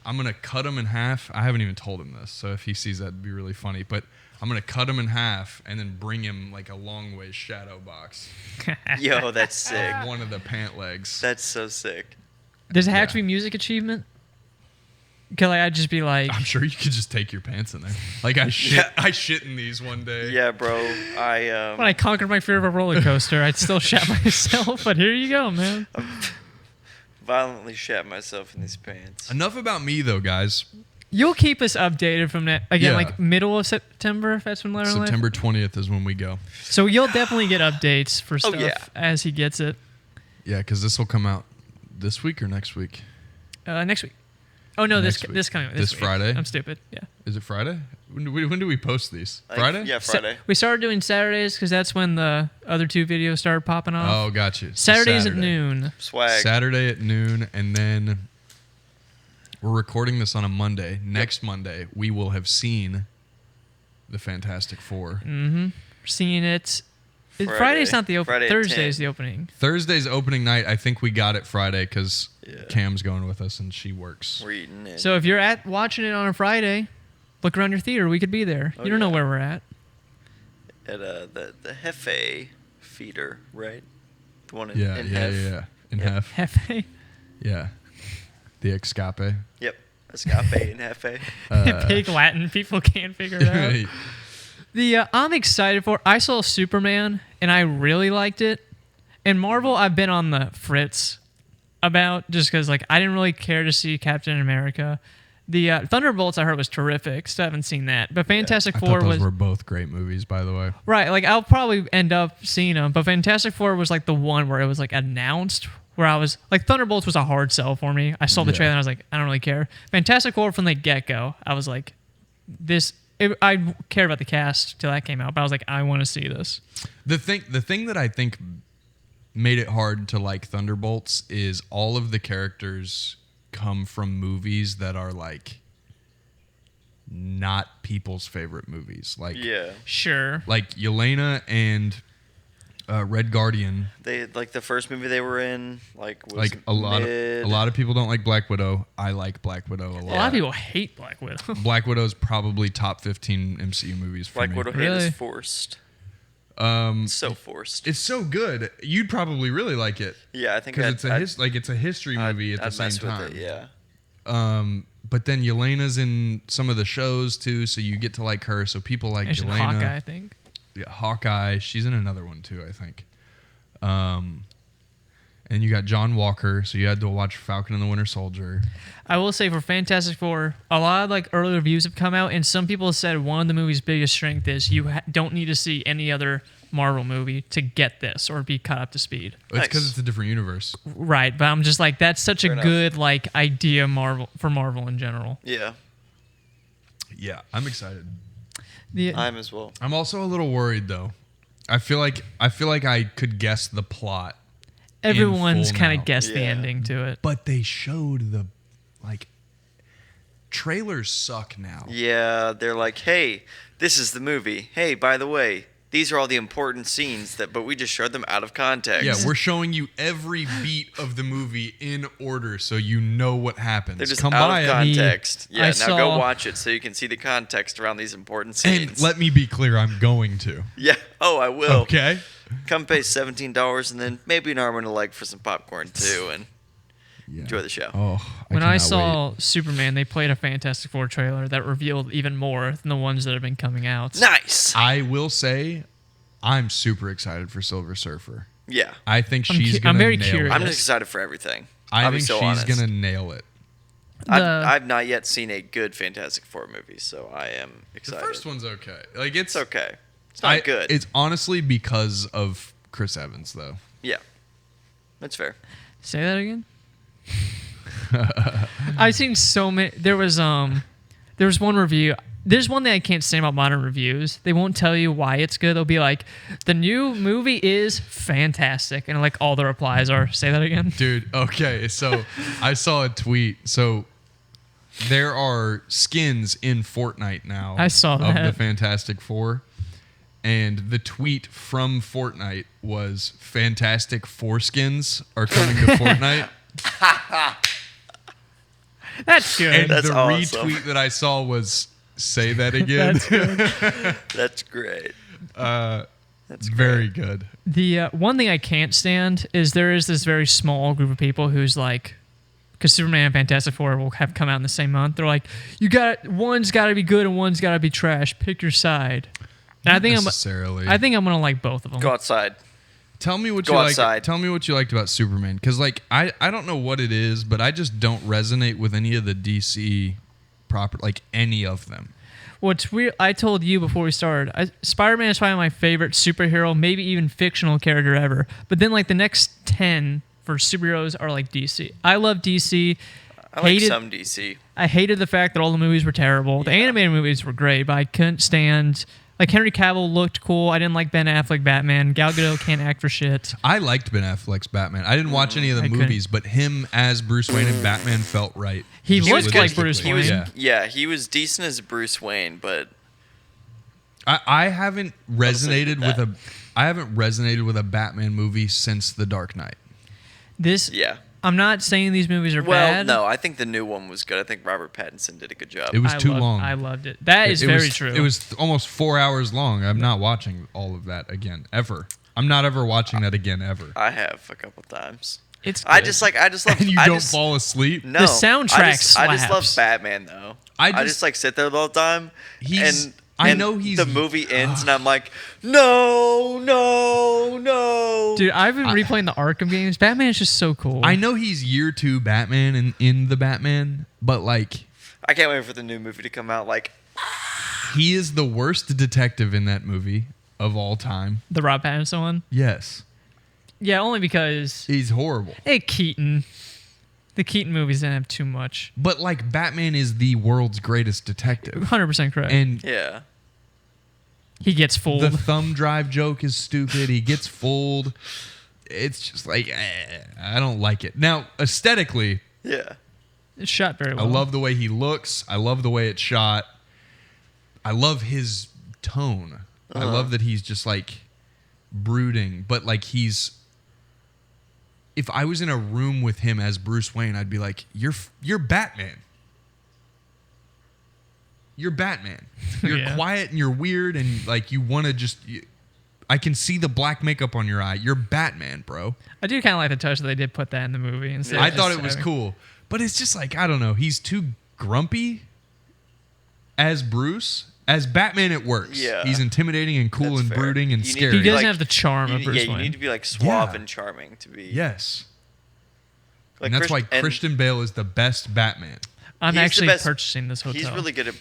I'm gonna cut them in half. I haven't even told him this, so if he sees that, it'd be really funny. But I'm gonna cut them in half and then bring him like a long ways shadow box. Yo, that's sick. Of one of the pant legs. That's so sick. Does it have Yeah. to be music achievement? Cause like I'd just be like, I'm sure you could just take your pants in there. Like I shit in these one day. Yeah, bro. when I conquered my fear of a roller coaster, I'd still shat myself. But here you go, man. violently shat myself in these pants. Enough about me though, guys. You'll keep us updated from that again, Yeah. like middle of September. If that's when Ladder and Life. September 20th is when we go. So you'll definitely get updates for Oh, stuff yeah. as he gets it Yeah, because this will come out this week or next week. next week. Oh no, Next this week. this coming This week. Friday? I'm stupid. Yeah. Is it Friday? When do we post these? Like, Friday? Yeah, Sa- Friday. we started doing Saturdays because that's when the other 2 videos started popping off. Oh, got you. So Saturdays at Saturday. noon. Swag. Saturday at noon, and then we're recording this on a Monday. Next Monday, we will have seen the Fantastic Four. Seeing it. Friday. Friday's not the opening. Friday at Thursday's 10. the opening. Thursday's opening night. I think we got it Friday because Yeah. Cam's going with us and she works. We're eating it. So if you're watching it on a Friday, look around your theater. We could be there. Oh, You don't know yeah. where we're at. At the Hefe feeder, right? The one in, Yeah, in yeah, Hef. yeah. In Yep. half. Hefe. Yeah. The Escape. Yep. Escape in Hefe. Big Latin. People can't figure it out. I'm excited for. I saw Superman and I really liked it. And Marvel, I've been on the fritz about just because like I didn't really care to see Captain America. The Thunderbolts I heard was terrific. Still haven't seen that. But Fantastic I Four thought those was were both great movies, by the way. right. Like I'll probably end up seeing them. But Fantastic Four was like the one where it was like announced. Where I was like Thunderbolts was a hard sell for me. I saw the Yeah. trailer and I was like I don't really care. Fantastic Four from the get go. I was like this. I cared about the cast till that came out, but I was like, I want to see this. The thing that I think made it hard to like Thunderbolts is all of the characters come from movies that are like not people's favorite movies. Like Yeah. Sure. like Yelena and Red Guardian. They like the first movie they were in. Like was Like a lot of people don't like Black Widow. I like Black Widow a lot. A lot of people hate Black Widow. Black Widow's probably top 15 MCU movies for Black me. Widow hate Really? is forced. So forced. It's so good. You'd probably really like it Yeah, I think because it's a history I'd- movie at the I'd same mess with time. it, yeah. But then Yelena's in some of the shows too, so you get to like her. So people like There's Yelena. Hawkeye, I think. Yeah, Hawkeye. She's in another one too, I think. And you got John Walker, so you had to watch Falcon and the Winter Soldier. I will say for Fantastic Four, a lot of like early reviews have come out, and some people have said one of the movie's biggest strength is you don't need to see any other Marvel movie to get this or be caught up to speed. It's because Nice. it's a different universe. Right, but I'm just like that's such Fair a enough. good like idea for Marvel in general. Yeah, Yeah, I'm excited. I'm as well. I'm also a little worried though. I feel like I could guess the plot, Everyone's full kind now. of guessed the Yeah. ending to it. but they showed the like trailers suck now. Yeah, they're like, hey, this is the movie. Hey, by the way, these are all the important scenes but we just showed them out of context. Yeah, we're showing you every beat of the movie in order so you know what happens. They're just Come out by of it. context. I Yeah, now saw- go watch it so you can see the context around these important scenes. And let me be clear, I'm going to. Yeah. Oh, I will. Okay? Come pay $17 and then maybe an arm and a leg for some popcorn too, and Yeah. enjoy the show. Oh, When I cannot saw Superman, they played a Fantastic Four trailer that revealed even more than the ones that have been coming out. Nice. I will say, I'm super excited for Silver Surfer. Yeah. I think I'm she's cu- gonna I'm very nail curious. I'm it. just excited for everything. I I'll be think so she's honest. gonna nail it. I've not yet seen a good Fantastic Four movie, so I am The excited. first one's okay. Like it's It's okay. It's not good. It's honestly because of Chris Evans, though. Yeah. That's fair. Say that again. I've seen so many. There was one review. There's one thing I can't stand about modern reviews. They won't tell you why it's good. They'll be like, "The new movie is fantastic," and like all the replies are, "Say that again." Dude, okay, so I saw a tweet. So there are skins in Fortnite now. I saw Of that. the Fantastic Four. And the tweet from Fortnite was Fantastic Foreskins are coming to Fortnite. That's good. And That's the awesome. retweet that I saw was say that again. That's good. That's great. That's very good. The one thing I can't stand is there is this very small group of people who's like, because Superman and Fantastic Four will have come out in the same month. They're like, one's got to be good and one's got to be trash. Pick your side. And Necessarily. I think I'm gonna like both of them. Go outside. Tell me what Go you outside. like. Tell me what you liked about Superman, because like I don't know what it is, but I just don't resonate with any of the DC proper, like any of them. What's weird, I told you before we started, Spider-Man is probably my favorite superhero, maybe even fictional character ever. But then like the next 10 for superheroes are like DC. I love DC. I like some DC. I hated the fact that all the movies were terrible. The Yeah. animated movies were great, but I couldn't stand. Like Henry Cavill looked cool. I didn't like Ben Affleck Batman. Gal Gadot can't act for shit. I liked Ben Affleck's Batman. I didn't watch any of the I couldn't. movies, but him as Bruce Wayne and Batman felt right. He Just looked like logistically. Bruce He was, Wayne. Yeah. he was decent as Bruce Wayne, but I haven't resonated that. with I haven't resonated with a Batman movie since The Dark Knight. This, yeah. I'm not saying these movies are Well, bad. no, I think the new one was good. I think Robert Pattinson did a good job. It was too long. I loved it. That is It very was, true. It was almost 4 hours long. I'm not watching all of that again ever. I'm not ever watching that again ever. I have a couple times. It's I good. just love. And you I don't just, fall asleep. No, The soundtrack I just love slaps. Batman though. I I just- just like sit there the whole time. He's- and I and know he's- the movie ends and I'm like, no, no, no. Dude, I've been replaying the Arkham games. Batman is just so cool. I know he's year 2 Batman in the Batman, but like I can't wait for the new movie to come out. Like, he is the worst detective in that movie of all time. The Rob Pattinson one. Yes. Yeah, only because He's horrible. hey Keaton. The Keaton movies didn't have too much. But like Batman is the world's greatest detective. 100% correct. And yeah, he gets fooled. the thumb drive joke is stupid. He gets fooled. It's just like I don't like it. Now, aesthetically, yeah. It's shot very I well. love the way he looks. I love the way it's shot. I love his tone. I love that he's just like brooding, but like if I was in a room with him as Bruce Wayne, I'd be like, "You're Batman. You're Batman. You're Yeah. quiet and you're weird and like you want to just. I can see the black makeup on your eye. You're Batman, bro." I do kind of like the touch that they did put that in the movie. Instead I of thought just it was having- cool, but it's just like I don't know. He's too grumpy as Bruce. As Batman, it works. Yeah. He's intimidating and cool That's and fair. brooding and You need scary. He to be doesn't like- have the charm of Bruce you Wayne. need to be like suave Yeah. and charming to be. Yes. Like And that's why and Christian Bale is the best Batman. I'm he's the actually best- purchasing this hotel. He's really good at.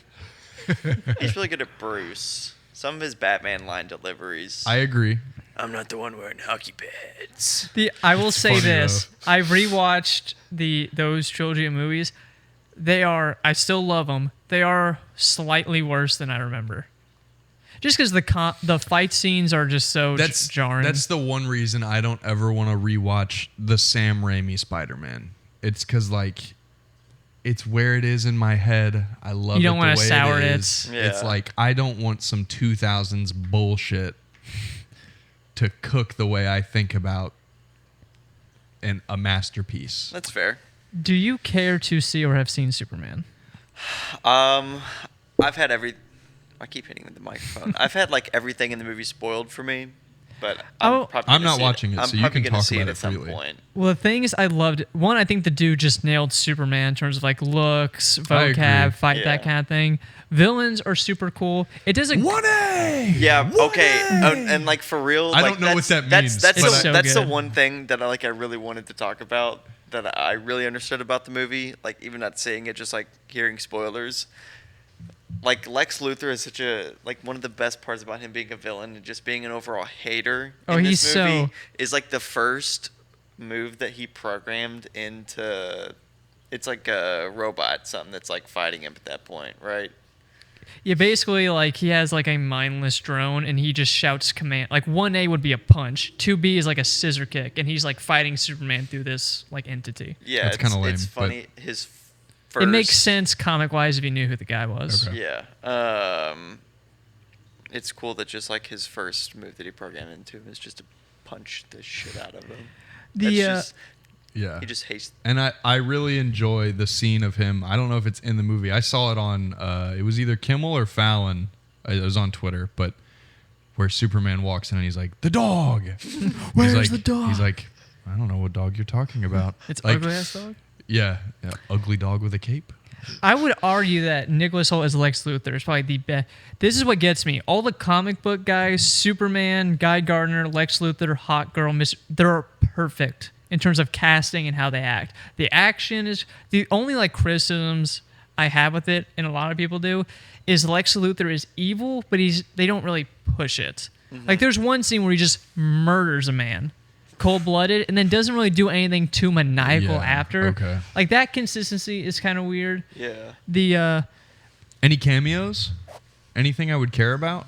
He's really good at Bruce. Some of his Batman line deliveries. I agree. I'm not the one wearing hockey pads. I will say funny, this: I rewatched those trilogy of movies. I still love them. They are slightly worse than I remember. Just because the fight scenes are just so jarring. That's the one reason I don't ever want to rewatch the Sam Raimi Spider-Man. It's because like it's where it is in my head. I love You don't it wanna the way sour it it. is. Yeah. It's like I don't want some 2000s bullshit to cook the way I think about a masterpiece. That's fair. Do you care to see or have seen Superman? I've had I keep hitting the microphone. I've had like everything in the movie spoiled for me, but Oh. probably I'm gonna not see watching it, I'm so you probably can gonna talk see about it it at some freely. point. Well, the thing is, I loved one. I think the dude just nailed Superman in terms of like looks, I agree. vocab, fight, Yeah. that kind of thing. Villains are super cool. It doesn't. 1A. Yeah. 1A! Okay. And like for real, I like, don't know what that that's, means, That's but the, It's so that's the good. one thing that I really wanted to talk about that I really understood about the movie. Like even not seeing it, just like hearing spoilers. Like Lex Luthor is such a one of the best parts about him being a villain and just being an overall hater. Oh, in he's this movie so- is like the first move that he programmed into. It's like a robot, something that's like fighting him at that point, right? Yeah, basically, like he has like a mindless drone, and he just shouts command. Like 1A would be a punch, 2B is like a scissor kick, and he's like fighting Superman through this like entity. Yeah, That's kinda lame, It's but- funny. His first. It makes sense comic wise if you knew who the guy was. Okay. Yeah. It's cool that just like his first move that he programmed into him is just to punch the shit out of him. The Yeah. He just hates. And I really enjoy the scene of him. I don't know if it's in the movie. I saw it on, it was either Kimmel or Fallon. It was on Twitter, but where Superman walks in and he's like, the dog. Where's the dog? He's like, I don't know what dog you're talking about. It's like, ugly ass dog. Yeah, ugly dog with a cape. I would argue that Nicholas Hoult as Lex Luthor is probably the best. This is what gets me. All the comic book guys, Superman, Guy Gardner, Lex Luthor, Hot Girl, they're perfect in terms of casting and how they act. The action is the only like criticisms I have with it, and a lot of people do, is Lex Luthor is evil, but they don't really push it. Like there's one scene where he just murders a man, cold-blooded, and then doesn't really do anything too maniacal Yeah, after. okay. Like that consistency is kind of weird. Yeah. The Any cameos? Anything I would care about?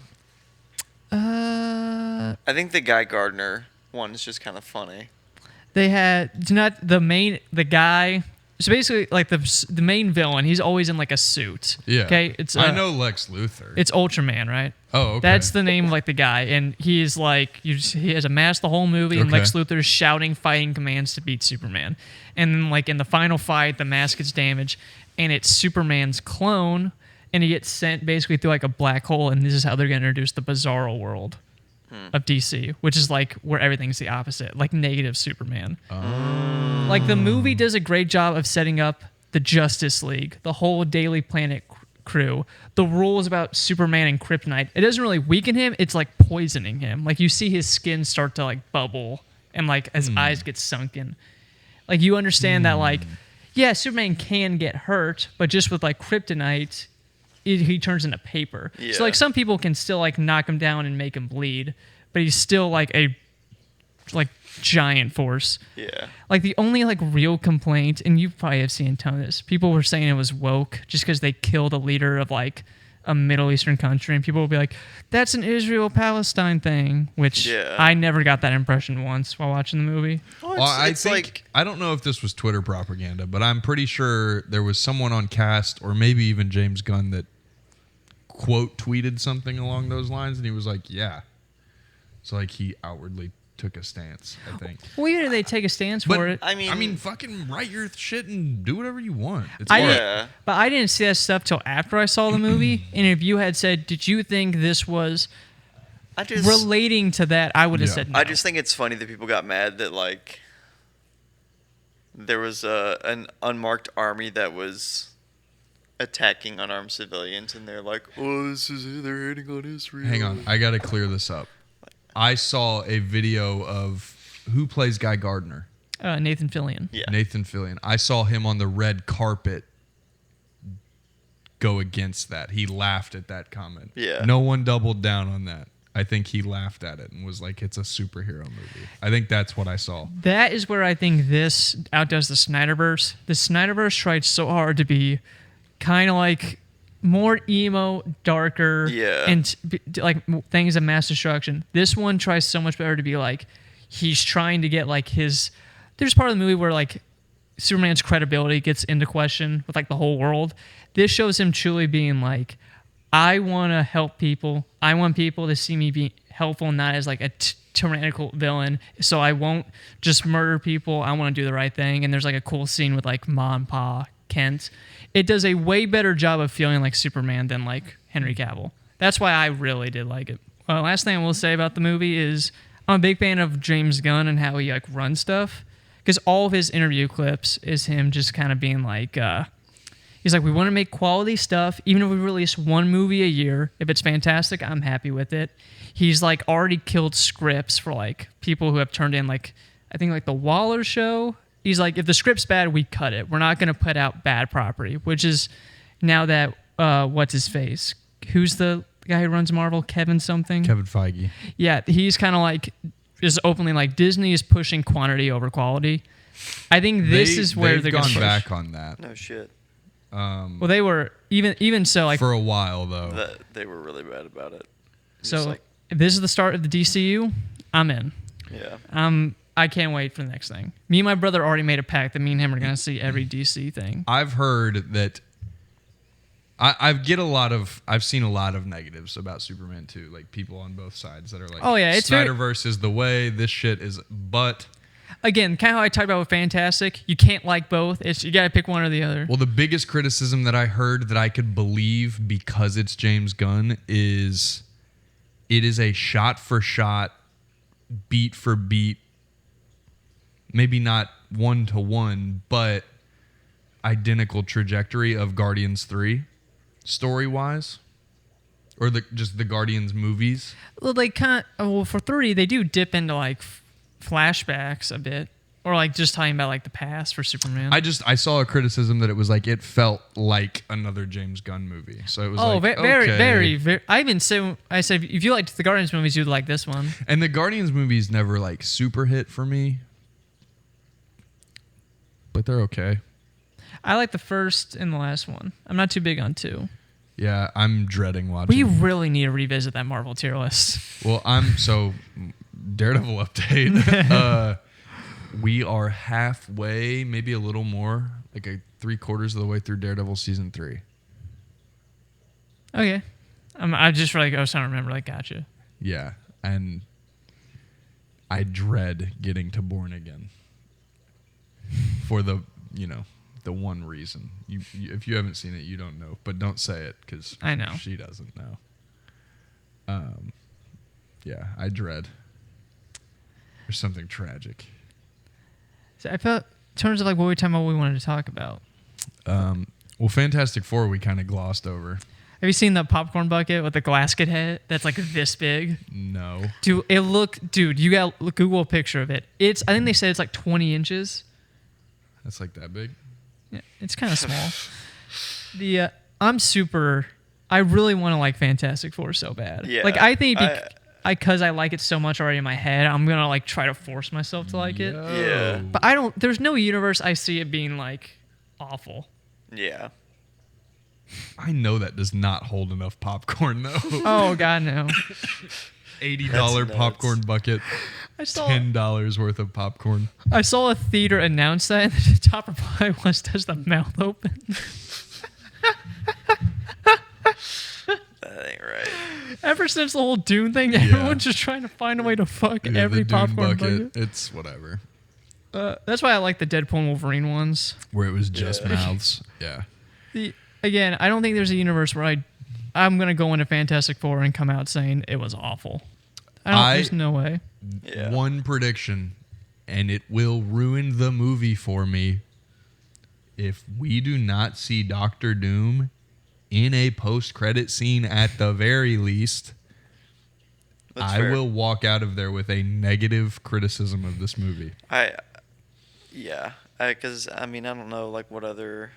I think the Guy Gardner one is just kind of funny. they had not the guy. So basically, like the main villain, he's always in like a suit. Yeah. Okay. It's I know Lex Luthor. It's Ultraman, right? Oh, okay. That's the name of like the guy, and he's like he has a mask the whole movie, and Okay. Lex Luthor is shouting fighting commands to beat Superman, and then like in the final fight, the mask gets damaged, and it's Superman's clone, and he gets sent basically through like a black hole, and this is how they're gonna introduce the Bizarro world of DC, which is like where everything's the opposite, like negative Superman. Like the movie does a great job of setting up the Justice League, the whole Daily Planet crew, the rules about Superman and Kryptonite. It doesn't really weaken him, it's like poisoning him. Like you see his skin start to like bubble and like his eyes get sunken. Like you understand that like, yeah, Superman can get hurt, but just with like Kryptonite, he turns into paper. Yeah. So like some people can still like knock him down and make him bleed, but he's still like a like giant force. Yeah. Like the only like real complaint, and you probably have seen a ton of this, people were saying it was woke just because they killed a leader of like a Middle Eastern country, and people will be like, that's an Israel-Palestine thing, which Yeah. I never got that impression once while watching the movie. Well, Well, I it's think like I don't know if this was Twitter propaganda, but I'm pretty sure there was someone on cast or maybe even James Gunn that quote tweeted something along those lines, and he was like, "Yeah." So like he outwardly took a stance, I think. Well, even if they take a stance But for it, I mean, fucking write your shit and do whatever you want. It's I art. didn't- yeah. but I didn't see that stuff till after I saw the movie. And if you had said, "Did you think this was I just relating to that?" I would have Yeah. said no. I just think it's funny that people got mad that like there was an unmarked army that was attacking unarmed civilians, and they're like, "Oh, they're hating on Israel." Hang on, I gotta clear this up. I saw a video of who plays Guy Gardner. Nathan Fillion. Yeah. Nathan Fillion. I saw him on the red carpet go against that. He laughed at that comment. Yeah. No one doubled down on that. I think he laughed at it and was like, it's a superhero movie. I think that's what I saw. That is where I think this outdoes the Snyderverse. The Snyderverse tried so hard to be kind of like more emo, darker, Yeah. and like things of mass destruction. This one tries so much better to be like he's trying to get like his. There's part of the movie where like Superman's credibility gets into question with like the whole world. This shows him truly being like, I want to help people. I want people to see me be helpful, not as like a tyrannical villain. So I won't just murder people. I want to do the right thing. And there's like a cool scene with like Ma and Pa Kent. It does a way better job of feeling like Superman than like Henry Cavill. That's why I really did like it. Last thing I will say about the movie is I'm a big fan of James Gunn and how he like runs stuff. Because all of his interview clips is him just kind of being like, he's like, we want to make quality stuff. Even if we release one movie a year, if it's fantastic, I'm happy with it. He's like already killed scripts for like people who have turned in like, I think like the Waller show. He's like, if the script's bad, we cut it. We're not going to put out bad property, which is now that, what's his face? Who's the guy who runs Marvel? Kevin something? Kevin Feige. Yeah, he's kind of like, just openly like Disney is pushing quantity over quality. I think this is where they're gone going to back on that. No shit. Well, they were even so like For a while though. They were really bad about it. so. Just like, If this is the start of the DCU, I'm in. yeah. I can't wait for the next thing. Me and my brother already made a pact that me and him are gonna see every DC thing. I've heard that I've seen a lot of negatives about Superman 2, like people on both sides that are like, Oh, yeah, it's very- Snyderverse is the way, this shit is, but Again, kind of how I talked about with Fantastic. You can't like both. It's you gotta pick one or the other. well, the biggest criticism that I heard that I could believe because it's James Gunn is it is a shot for shot, beat for beat, maybe not 1-to-1, but identical trajectory of Guardians 3 story-wise, or just the Guardians movies. Well, they kind of, well, for 3, they do dip into like flashbacks a bit, or like just talking about like the past for Superman. I saw a criticism that it was like it felt like another James Gunn movie. So it was very, okay. very. I said if you liked the Guardians movies, you'd like this one. And the Guardians movies never like super hit for me, but they're okay. I like the first and the last one. I'm not too big on 2. Yeah, I'm dreading watching. We really need to revisit that Marvel tier list. Well, Daredevil update. We are halfway, maybe a little more, like 3/4 of the way through Daredevil season 3. Okay. I just like I was trying to remember. Like, gotcha. Yeah, and I dread getting to Born Again for the one reason. You if you haven't seen it, you don't know, but don't say it because I know she doesn't know. Yeah, I dread. There's something tragic. So I felt in terms of like what we were talking about, what we wanted to talk about. Well, Fantastic Four we kind of glossed over. Have you seen the popcorn bucket with the Glasgow head that's like this big? No. Dude, you got Google a picture of it. I think they said it's like 20 inches. That's like that big? Yeah, it's kind of small. I really want to like Fantastic Four so bad. Yeah, Like I think because I like it so much already in my head, I'm going to like try to force myself to like it. Yeah. But there's no universe I see it being like awful. Yeah. I know that does not hold enough popcorn though. Oh God, no. $80 That's nuts. popcorn bucket. I saw $10 worth of popcorn. a theater announce that, and the top reply was, "Does the mouth open?" That ain't right. Ever since the whole Dune thing, everyone's just trying to find a way to fuck Yeah, every the Dune popcorn bucket. It's whatever. That's why I like the Deadpool and Wolverine ones. Where it was just Yeah. mouths. Yeah. Again, I don't think there's a universe where I'm gonna go into Fantastic Four and come out saying it was awful. There's no way. Yeah. One prediction, and it will ruin the movie for me. If we do not see Doctor Doom in a post-credit scene at the very least, That's I fair. will walk out of there with a negative criticism of this movie. Because I don't know like what other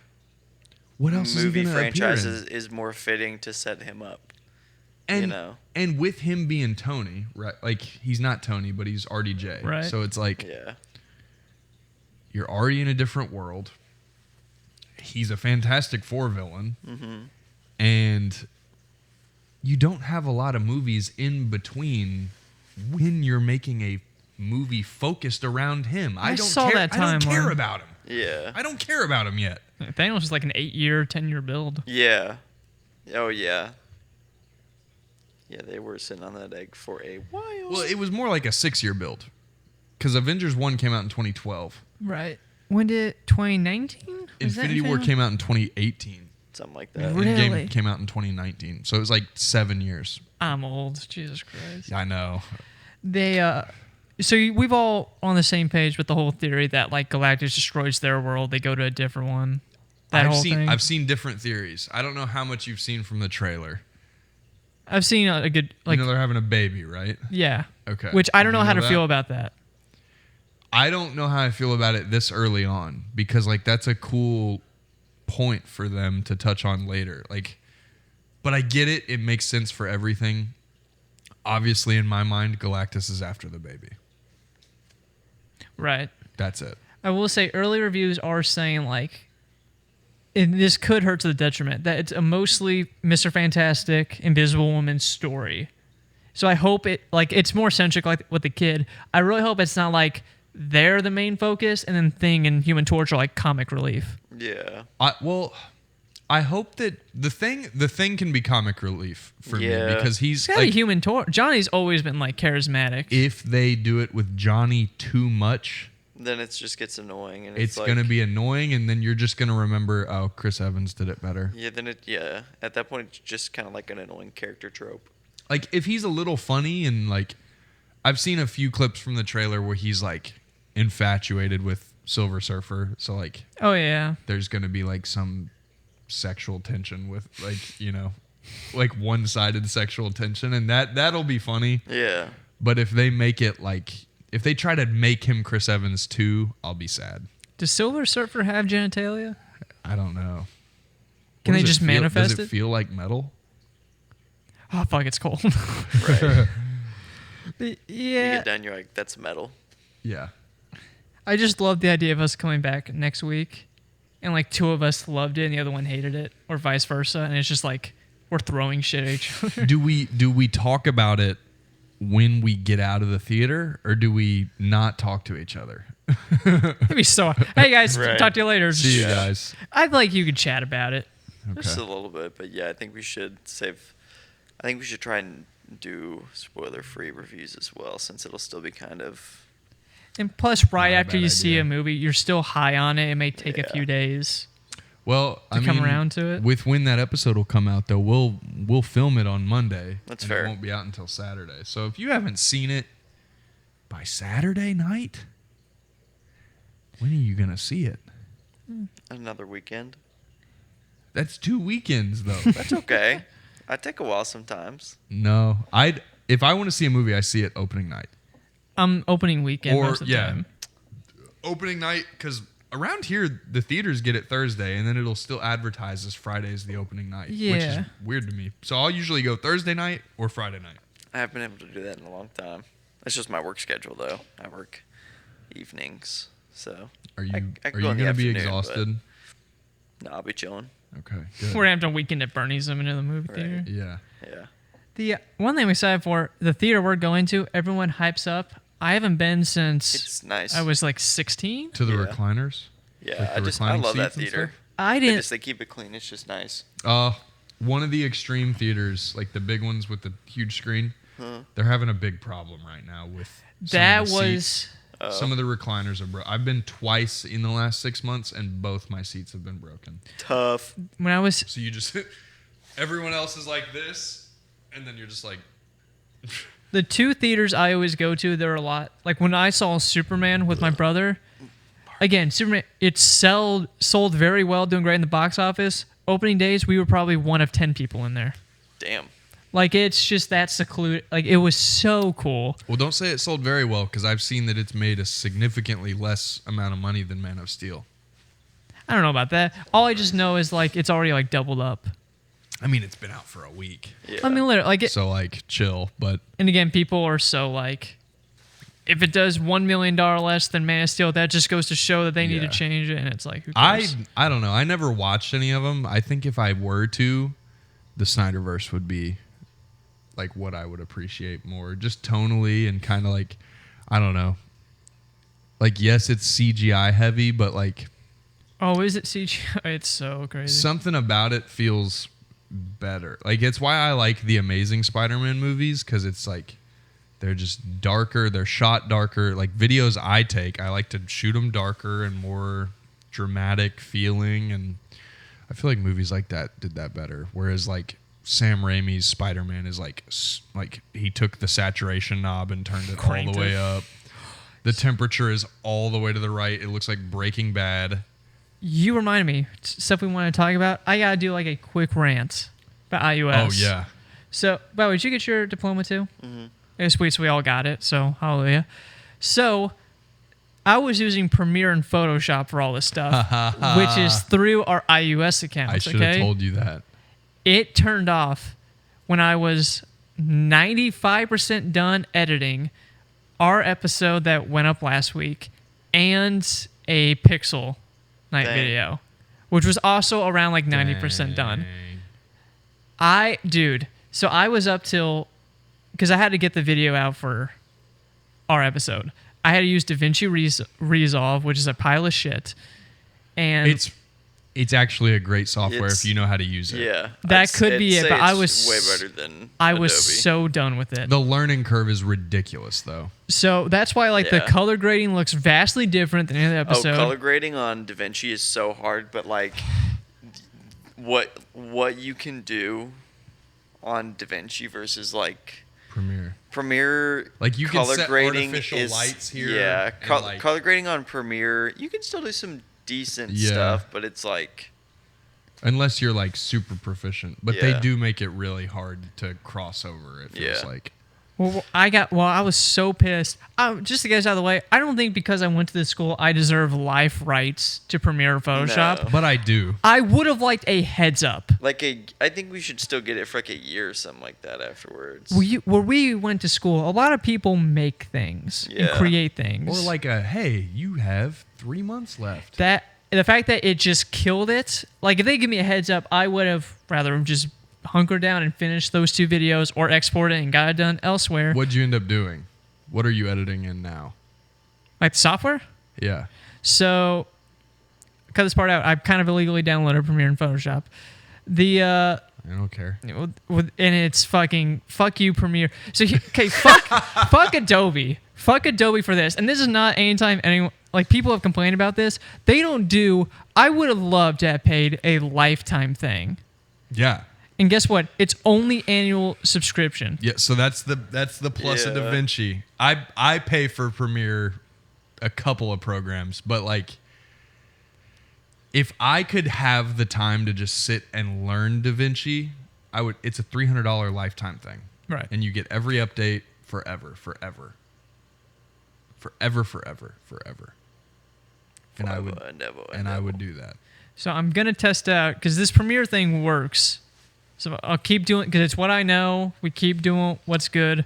What else movie is he gonna franchise appear in? is more fitting to set him up. And, know. and with him being Tony, right? Like he's not Tony, but he's RDJ. Right. So it's like Yeah. you're already in a different world. He's a Fantastic Four villain. Mm-hmm. And you don't have a lot of movies in between when you're making a movie focused around him. I don't saw care. that I don't care timeline. about him. Yeah. I don't care about him yet. Thanos is like an 8-year, 10-year build. Yeah. Oh, yeah. Yeah, they were sitting on that egg for a while. Well, it was more like a 6-year build. Because Avengers 1 came out in 2012. Right. When did 2019? Infinity War came out in 2018. Something like that. Really? Endgame came out in 2019. So it was like 7 years. I'm old. Jesus Christ. I know. We've all on the same page with the whole theory that like Galactus destroys their world, they go to a different one. I've seen different theories. I don't know how much you've seen from the trailer. I've seen a good like they're having a baby, right? yeah. Okay. Which I don't know how to that? feel about that. I don't know how I feel about it this early on because like that's a cool point for them to touch on later. Like, but I get it. It makes sense for everything. Obviously, in my mind, Galactus is after the baby. Right. That's it. I will say early reviews are saying like and this could hurt to the detriment that it's a mostly Mr. Fantastic, Invisible Woman story. So I hope it's more centric like with the kid. I really hope it's not like they're the main focus and then Thing and Human Torch are like comic relief. Yeah. I hope that the thing can be comic relief for me because he's got like a Human Torch. Johnny's always been like charismatic. If they do it with Johnny too much, then it just gets annoying, and it's like, gonna be annoying, and then you're just gonna remember, oh, Chris Evans did it better. Yeah. At that point, it's just kind of like an annoying character trope. Like if he's a little funny and like, I've seen a few clips from the trailer where he's like infatuated with Silver Surfer, so like, oh yeah, there's gonna be like some sexual tension with like like one-sided sexual tension, and that'll be funny. Yeah. But if they make it like if they try to make him Chris Evans too, I'll be sad. Does Silver Surfer have genitalia? I don't know. Can they just feel, manifest does it feel like metal? Oh fuck, it's cold. Right. Yeah. You get done, you're like, that's metal. Yeah. I just love the idea of us coming back next week and like two of us loved it and the other one hated it, or vice versa, and it's just like we're throwing shit at each other. Do we talk about it when we get out of the theater, or do we not talk to each other? That'd be so. Hey guys, Right. talk to you later. See you guys. I'd like you could chat about it. Just a Okay. little bit, but yeah, I think we should try and do spoiler-free reviews as well, since it'll still be kind of. And plus, right Not a after bad you see idea. a movie, you're still high on it. It may take a Yeah. few days. Well, I come mean, around to it? with when that episode will come out, though, we'll film it on Monday. That's and fair. It won't be out until Saturday. So if you haven't seen it by Saturday night, when are you gonna see it? Another weekend. That's 2 weekends, though. That's okay. I take a while sometimes. No, if I want to see a movie, I see it opening night. Opening weekend Or- most of the yeah. time. Opening night, because around here the theaters get it Thursday, and then it'll still advertise as Friday as the opening night, which is Yeah. weird to me. So I'll usually go Thursday night or Friday night. I haven't been able to do that in a long time. It's just my work schedule, though. I work evenings, so. Are you I are can you go in the gonna be afternoon, but- exhausted? No, I'll be chilling. Okay, good. We're having a weekend at Bernie's. I'm into the movie Right. theater. Yeah. Yeah. The one thing we excited for, the theater we're going to, everyone hypes up. I haven't been since It's nice. I was like 16. To the Yeah. recliners. Yeah, Like the I reclining love that seats and theater. I They didn't. they keep it clean. It's just nice. One of the extreme theaters, like the big ones with the huge screen, Huh. they're having a big problem right now with some That of the seats. was Some of the recliners are broken. I've been twice in the last 6 months, and both my seats have been broken. Tough. when I was. So you just everyone else is like this, and then you're just like, The two theaters I always go to, there are a lot. Like when I saw Superman with my brother, again, Superman, it sold very well, doing great in the box office. Opening days, we were probably one of 10 people in there. Damn. Like it's just that secluded. Like it was so cool. well, don't say it sold very well, because I've seen that it's made a significantly less amount of money than Man of Steel. I don't know about that. All I just know is like it's already like doubled up. I mean, it's been out for a week, Yeah. I mean, literally, like it. so like chill. But And again, people are so like, if it does $1 million less than Man of Steel, that just goes to show that they need to Yeah. change it. And it's like, who cares? I don't know. I never watched any of them. I think if I were to, the Snyderverse would be like what I would appreciate more, just tonally and kind of like, I don't know. Like, yes, it's CGI heavy, but like Oh, is it CGI? It's so crazy. Something about it feels better. Like, it's why I like the Amazing Spider-Man movies, because it's like they're just darker. They're shot darker. Like, videos I take, I like to shoot them darker and more dramatic feeling, and I feel like movies like that did that better. Whereas like Sam Raimi's Spider-Man is like he took the saturation knob and turned it all Cranked the way it. up. The temperature is all the way to the right. It looks like Breaking Bad. You reminded me stuff we want to talk about. I gotta do like a quick rant about iOS. Oh yeah. So, by the way, did you get your diploma too? Mm-hmm. It's sweet, so we all got it. So, hallelujah. So, I was using Premiere and Photoshop for all this stuff, which is through our iOS accounts. I should have okay? told you that. It turned off when I was 95% done editing our episode that went up last week and a Pixel night Dang. video, which was also around like 90% done. So I was up till, because I had to get the video out for our episode. I had to use DaVinci Resolve, which is a pile of shit. And It's actually a great software It's- if you know how to use it. Yeah. That could be I'd it, say but I it's was way better than I was Adobe. so done with it. The learning curve is ridiculous though. So that's why like the Yeah. color grading looks vastly different than any other episode. Oh, color grading on DaVinci is so hard, but like what you can do on DaVinci versus like Premiere, Like, you can color set grading artificial is, lights here Yeah, and, like- color grading on Premiere, you can still do some decent Yeah. stuff, but it's like Unless you're like super proficient, but they Yeah. do make it really hard to cross over. It feels Yeah. like. I was so pissed. Just to get this out of the way, I don't think because I went to this school, I deserve life rights to Premiere Photoshop. No. But I do. I would have liked a heads up. I think we should still get it for like a year or something like that afterwards. Where we went to school, a lot of people make things and Yeah. create things. Or like hey, you have 3 months left. The fact that it just killed it. Like if they give me a heads up, I would have rather just hunkered down and finished those 2 videos or export it and got it done elsewhere. What'd you end up doing? What are you editing in now? Like the software. Yeah. So, cut this part out. I kind of illegally downloaded Premiere and Photoshop. I don't care. And it's fuck you Premiere. So okay, fuck Adobe. Fuck Adobe for this. And this is not anytime anyone like people have complained about this. They don't do. I would have loved to have paid a lifetime thing. Yeah. And guess what? It's only annual subscription. Yeah. So that's the plus of Yeah. DaVinci. I pay for Premiere a couple of programs, but like if I could have the time to just sit and learn DaVinci, I would. It's a $300 lifetime thing, Right. and you get every update forever. And I would, I would do that. So I'm gonna test out because this Premiere thing works. So I'll keep doing because it's what I know. We keep doing what's good.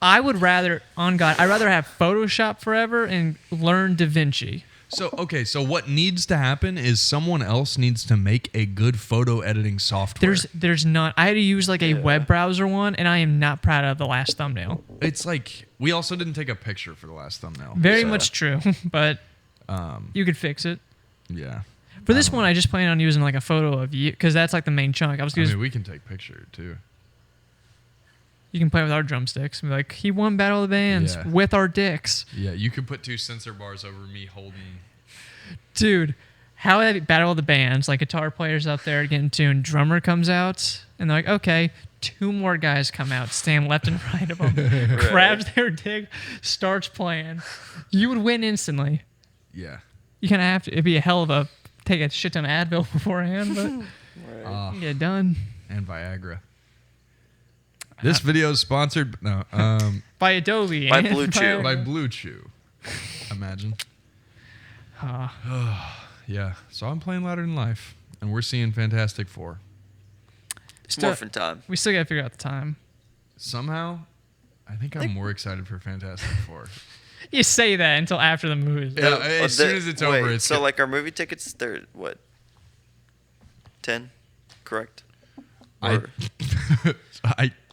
I would rather, on God, I'd rather have Photoshop forever and learn DaVinci. So so what needs to happen is someone else needs to make a good photo editing software. There's none. I had to use like a web browser one, and I am not proud of the last thumbnail. It's like we also didn't take a picture for the last thumbnail. Very Yeah. much true, but you could fix it. Yeah. For this one, I just plan on using like a photo of you because that's like the main chunk. I mean, we can take picture too. You can play with our drumsticks. Be like, he won Battle of the Bands Yeah. with our dicks. Yeah, you can put 2 sensor bars over me holding. Dude, how that Battle of the Bands, like guitar players up there getting tuned, drummer comes out, and they're like, okay, 2 more guys come out, stand left and right of them, grabs their dick, starts playing. You would win instantly. Yeah. You kind of have to, it'd be a hell of a, take a shit ton of Advil beforehand, but you can get it done. And Viagra. This video is sponsored By Adobe. By and Blue Chew. by Blue Chew. Imagine. Yeah. So I'm playing Louder Than Life, and we're seeing Fantastic Four. It's morphin' time. We still got to figure out the time. Somehow, I think I'm more excited for Fantastic Four. You say that until after the movie. Yeah, as soon as it's over, it's so good. like our movie tickets, they're what? 10, correct? I, Or-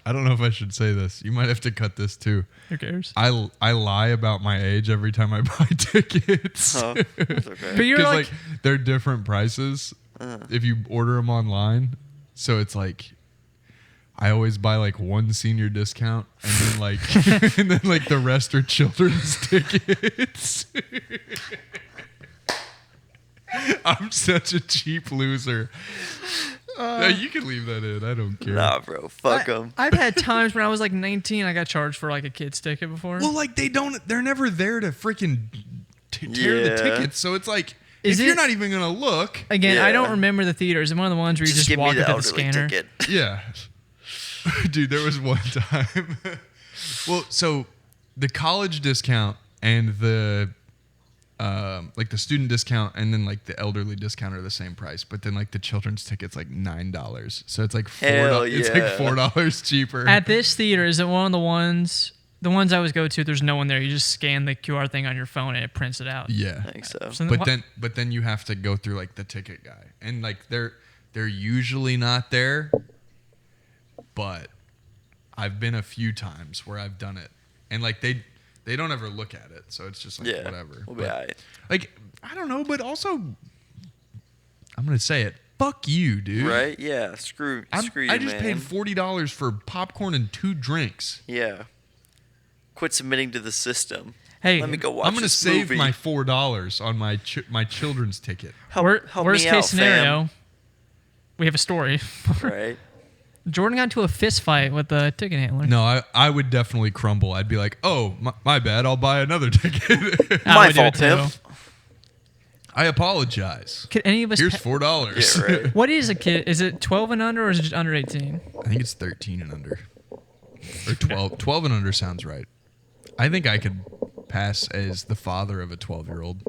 I don't know if I should say this. You might have to cut this too. Who cares? I lie about my age every time I buy tickets. Oh, that's okay. But you're Because like, they're different prices if you order them online. So it's like I always buy like one senior discount and then like and then like the rest are children's tickets. I'm such a cheap loser. No, you can leave that in. I don't care. Nah, bro. Fuck them. I've had times when I was like 19, I got charged for like a kid's ticket before. Well, like they're never there to freaking tear the Yeah. tickets. So it's like Is if you're it- not even gonna look, Again, I don't Yeah. remember the theaters. And one of the ones where you Just just give me walk the up to the elderly scanner. ticket. yeah. Dude, there was one time. Well, so the college discount and the like the student discount and then like the elderly discount are the same price, but then like the children's ticket's like $9. So it's like Hell It's yeah. like $4 cheaper. At this theater, is it one of the ones I always go to? There's no one there. You just scan the QR thing on your phone and it prints it out. yeah. I think so. So But then you have to go through like the ticket guy. And like they're usually not there. But I've been a few times where I've done it. And like they don't ever look at it. So it's just like Yeah. whatever. We'll be But, alright. like I don't know, but also I'm going to say it. Fuck you, dude. Right? Yeah. Screw you, I just man. paid $40 for popcorn and 2 drinks. Yeah. Quit submitting to the system. Hey, Let me go watch I'm going to this save movie. my $4 on my children's ticket. Help worst me case out, scenario, we have a story. fam. Right? Jordan got into a fist fight with the ticket handler. No, I would definitely crumble. I'd be like, oh, my bad. I'll buy another ticket. I My would do it fault, Tim. too. I apologize. Could any of us? Here's $4. Yeah, right. What is a kid? Is it 12 and under, or is it just under 18? I think it's 13 and under. Or 12. 12 and under sounds right. I think I could pass as the father of a 12-year-old.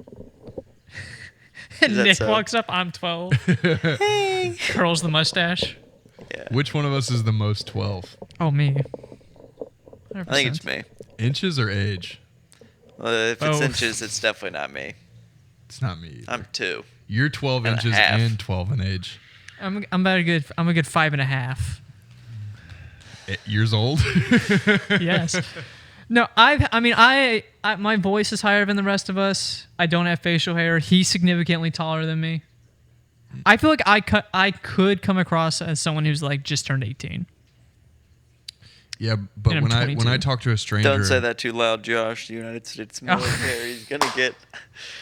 Is that Nick so? walks up. I'm 12. Hey. Curls the mustache. Yeah. Which one of us is the most 12? Oh, me. I think it's me. Inches or age? If it's Both. inches, it's definitely not me. It's not me either. I'm 2. You're 12 and a inches half. and 12 in age. I'm about a good 5.5. Years old? Yes. No, my voice is higher than the rest of us. I don't have facial hair. He's significantly taller than me. I feel like I could come across as someone who's like just turned 18. Yeah, but And I'm when I 22. talk to a stranger, Don't say that too loud, Josh. The United States Oh. military is gonna get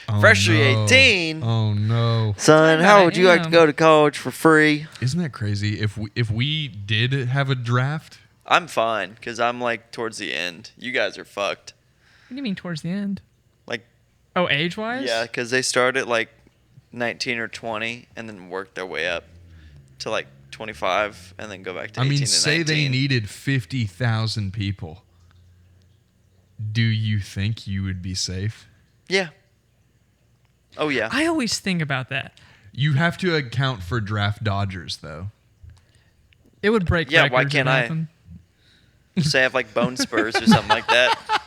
Oh, freshly no. 18. Oh no! Son, I how would you like to am. go to college for free? Isn't that crazy? If we did have a draft, I'm fine because I'm like towards the end. You guys are fucked. What do you mean towards the end? Like, Oh, age wise? yeah, because they start at like 19 or 20 and then work their way up to like 25 and then go back to I 18 mean, and say 19. they needed 50,000 people. Do you think you would be safe? Yeah. Oh, yeah. I always think about that. You have to account for draft dodgers, though. It would break Yeah, records. why if can't it I? happened. Say I have like bone spurs or something like that.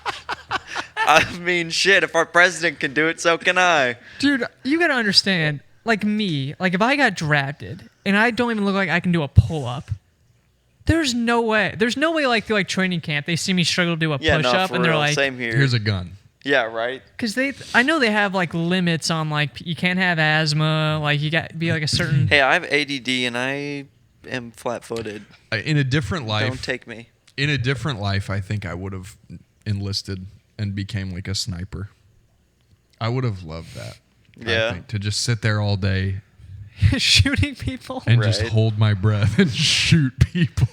I mean, shit, if our president can do it, so can I. Dude, you gotta understand, like me, like if I got drafted and I don't even look like I can do a pull up, there's no way. There's no way like through like training camp they see me struggle to do a Yeah, push no, up for and they're real. like, Same here. Here's a gun. Yeah, right? because I know they have like limits on like you can't have asthma, like you got to be like a certain. Hey, I have ADD and I am flat-footed. In a different life, Don't take me. in a different life, I think I would have enlisted and became like a sniper. I would have loved that. I Yeah. think, to just sit there all day Shooting people. and just Right. hold my breath and shoot people.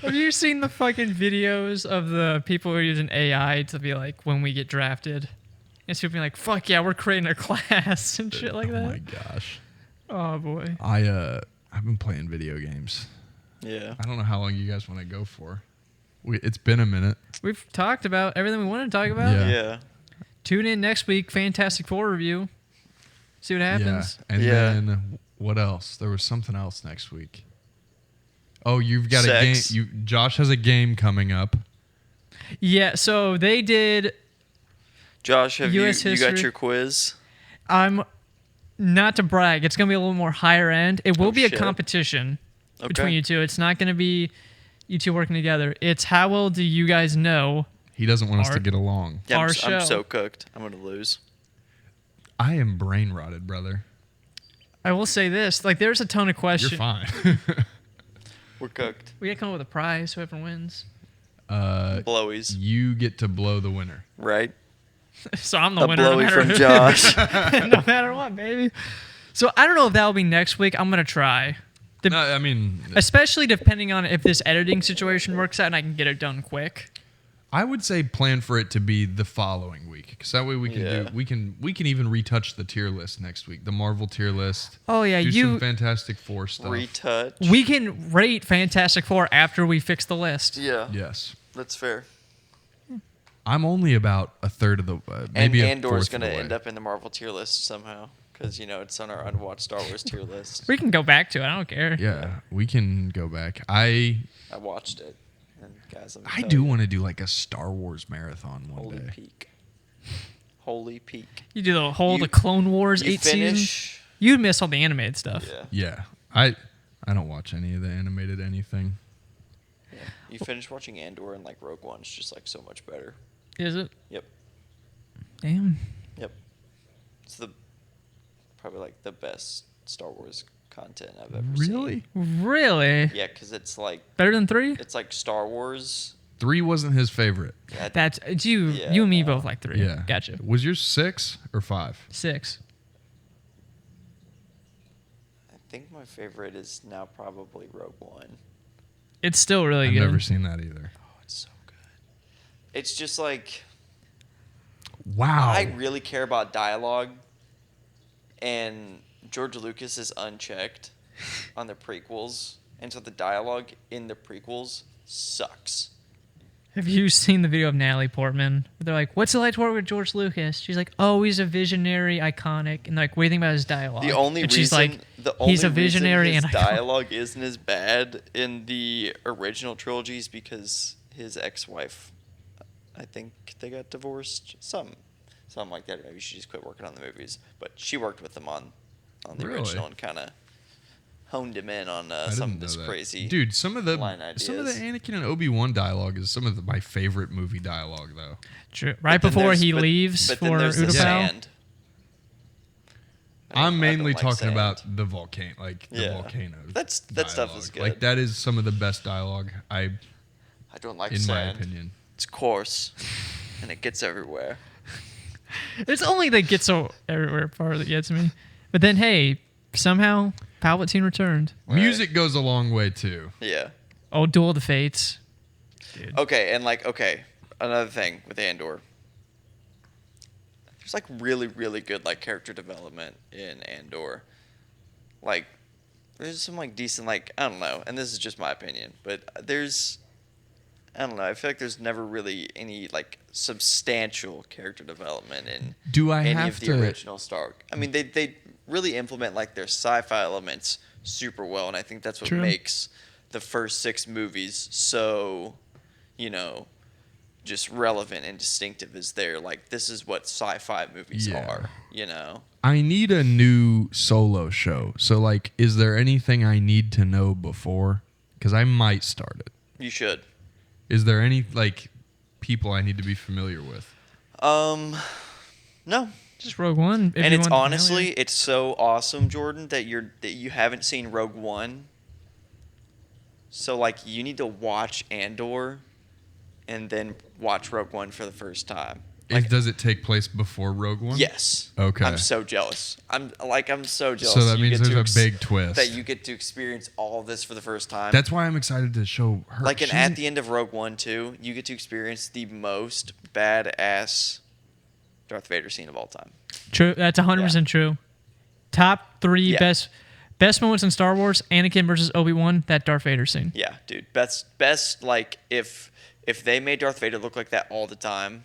Have you seen the fucking videos of the people who are using AI to be like, when we get drafted? It's people being like, fuck yeah, we're creating a class and shit like Oh my that. gosh. Oh boy. I've been playing video games. Yeah. I don't know how long you guys want to go for. It's been a minute. We've talked about everything we wanted to talk about. Yeah. Yeah. Tune in next week, Fantastic Four review. See what happens. Yeah. And Yeah. then what else? There was something else next week. Oh, you've got Sex. a game. Josh has a game coming up. Yeah, so they did. Josh, have you US got history. your quiz? I'm not to brag. It's gonna be a little more higher end. It will Oh, be a shit. competition between Okay. you two. It's not gonna be, you two working together. It's how well do you guys know He doesn't want us to Our- get along. Yeah, Our I'm show. so cooked. I'm gonna lose. I am brain rotted, brother. I will say this, like there's a ton of You're questions. fine. We're cooked. We gotta come up with a prize, whoever wins. Blowies, You get to blow the winner. right? So I'm the A winner no blowy matter from Josh. no matter what, baby. So I don't know if that'll be next week. I'm gonna try. No, I mean, Especially depending on if this editing situation works out and I can get it done quick. I would say plan for it to be the following week, because that way we can Yeah. we can even retouch the tier list next week, the Marvel tier list. Oh yeah, Do you some Fantastic Four stuff. Retouch. we can rate Fantastic Four after we fix the list. Yeah, Yes, that's fair. I'm only about a third of the And maybe a Andor's fourth of gonna the way. end up in the Marvel tier list somehow, because it's on our unwatched Star Wars tier list. We can go back to it. I don't care. Yeah, we can go back. I watched it, and guys, let me I tell do you, want to do like a Star Wars marathon one holy day. peak, holy peak. You do the whole You- the Clone Wars You 8 seasons. finish. You'd miss all the animated stuff. Yeah, Yeah, I don't watch any of the animated anything. yeah. You finish watching Andor, and like Rogue One's just like so much better. Is it? Yep, Damn. yep. It's probably like the best Star Wars content I've ever Really? seen. Really? Yeah, because it's like Better than 3? Star Wars. 3 wasn't his favorite. Yeah, It's you. Yeah, you and me no. both like 3. Yeah. Gotcha. Was yours 6 or 5? 6. I think my favorite is now probably Rogue One. It's still really I've good. never seen that either. Oh, it's so good. It's just like Wow. I really care about dialogue, and George Lucas is unchecked on the prequels, and so the dialogue in the prequels sucks. Have you seen the video of Natalie Portman? They're like, "What's it like to work with George Lucas?" She's like, "Oh, he's a visionary, iconic." And they're like, "What do you think about his dialogue?" The only and reason she's like, the only "He's a visionary reason and his iconic." dialogue isn't as bad in the original trilogies because his ex-wife, I think they got divorced, something like that. Maybe she just quit working on the movies, but she worked with him on the Really? original and kind of honed him in on I some didn't of this know that. crazy. Dude, some of the line Anakin ideas. and Obi-Wan dialogue is some of my favorite movie dialogue though. True. But Right then before there's- he but- leaves but for then there's the Utapau. sand. I I'm don't mainly like talking sand. about the volcano, like the Yeah. volcano. That stuff is dialogue. good. Like that is some of the best dialogue I don't like in my sand. opinion. It's coarse, and it gets everywhere. It's only the get so everywhere part that gets me. But then, hey, somehow Palpatine returned. Right. Music goes a long way too. Yeah. Oh, Duel of the Fates. Dude. Okay, and another thing with Andor. There's like really, really good like character development in Andor. Like, there's some like decent I don't know, and this is just my opinion, but I don't know. I feel like there's never really any like substantial character development in Do I any have of the to? original Star. I mean, they really implement like their sci-fi elements super well, and I think that's what True. makes the first 6 movies so, just relevant and distinctive. Is they're like, this is what sci-fi movies Yeah. are. I need a new solo show. So like, is there anything I need to know before? Because I might start it. You should. Is there any like people I need to be familiar with? No. Just Rogue One. if And you it's want honestly, familiar. it's so awesome, Jordan, that you haven't seen Rogue One. So like, you need to watch Andor, and then watch Rogue One for the first time. Does it take place before Rogue One? Yes. Okay. I'm so jealous. I'm so jealous. So that you means get to there's a big twist. that you get to experience all of this for the first time. That's why I'm excited to show her. like, and She's- at the end of Rogue One too, you get to experience the most badass Darth Vader scene of all time. True. That's 100% true. Top 3 Yeah. best moments in Star Wars: Anakin versus Obi-Wan. That Darth Vader scene. Yeah, dude. Best like if they made Darth Vader look like that all the time.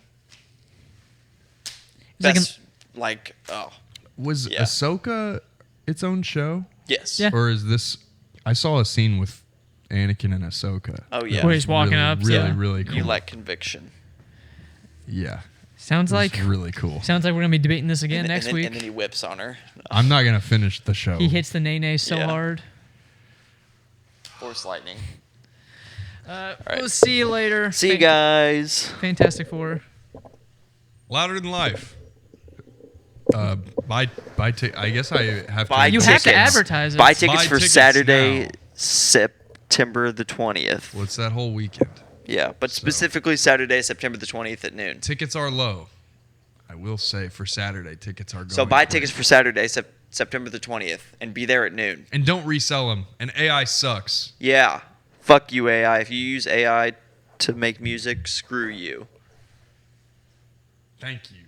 It's like Best oh was Yeah. Ahsoka its own show, yes. Yeah. or is this? I saw a scene with Anakin and Ahsoka. Oh, That yeah. Where was he's walking really, up, Really, yeah. really cool. You lack conviction. Yeah. Sounds It was like really cool. sounds like we're gonna be debating this again and, next and then, week. And then he whips on her. I'm not gonna finish the show. He hits the nay so Yeah. hard. Force lightning. right. We'll see you later. See you guys. Fantastic Four. Louder than life. Buy I guess I have Buy to. You have to advertise it. Buy tickets Buy for tickets Saturday, now. September the 20th. What's that whole weekend? Yeah, but So- specifically Saturday, September the 20th at noon. Tickets are low. I will say for Saturday, tickets are going. So buy quick. tickets for Saturday, September the 20th, and be there at noon. And don't resell them. And AI sucks. Yeah. Fuck you, AI. If you use AI to make music, screw you. Thank you.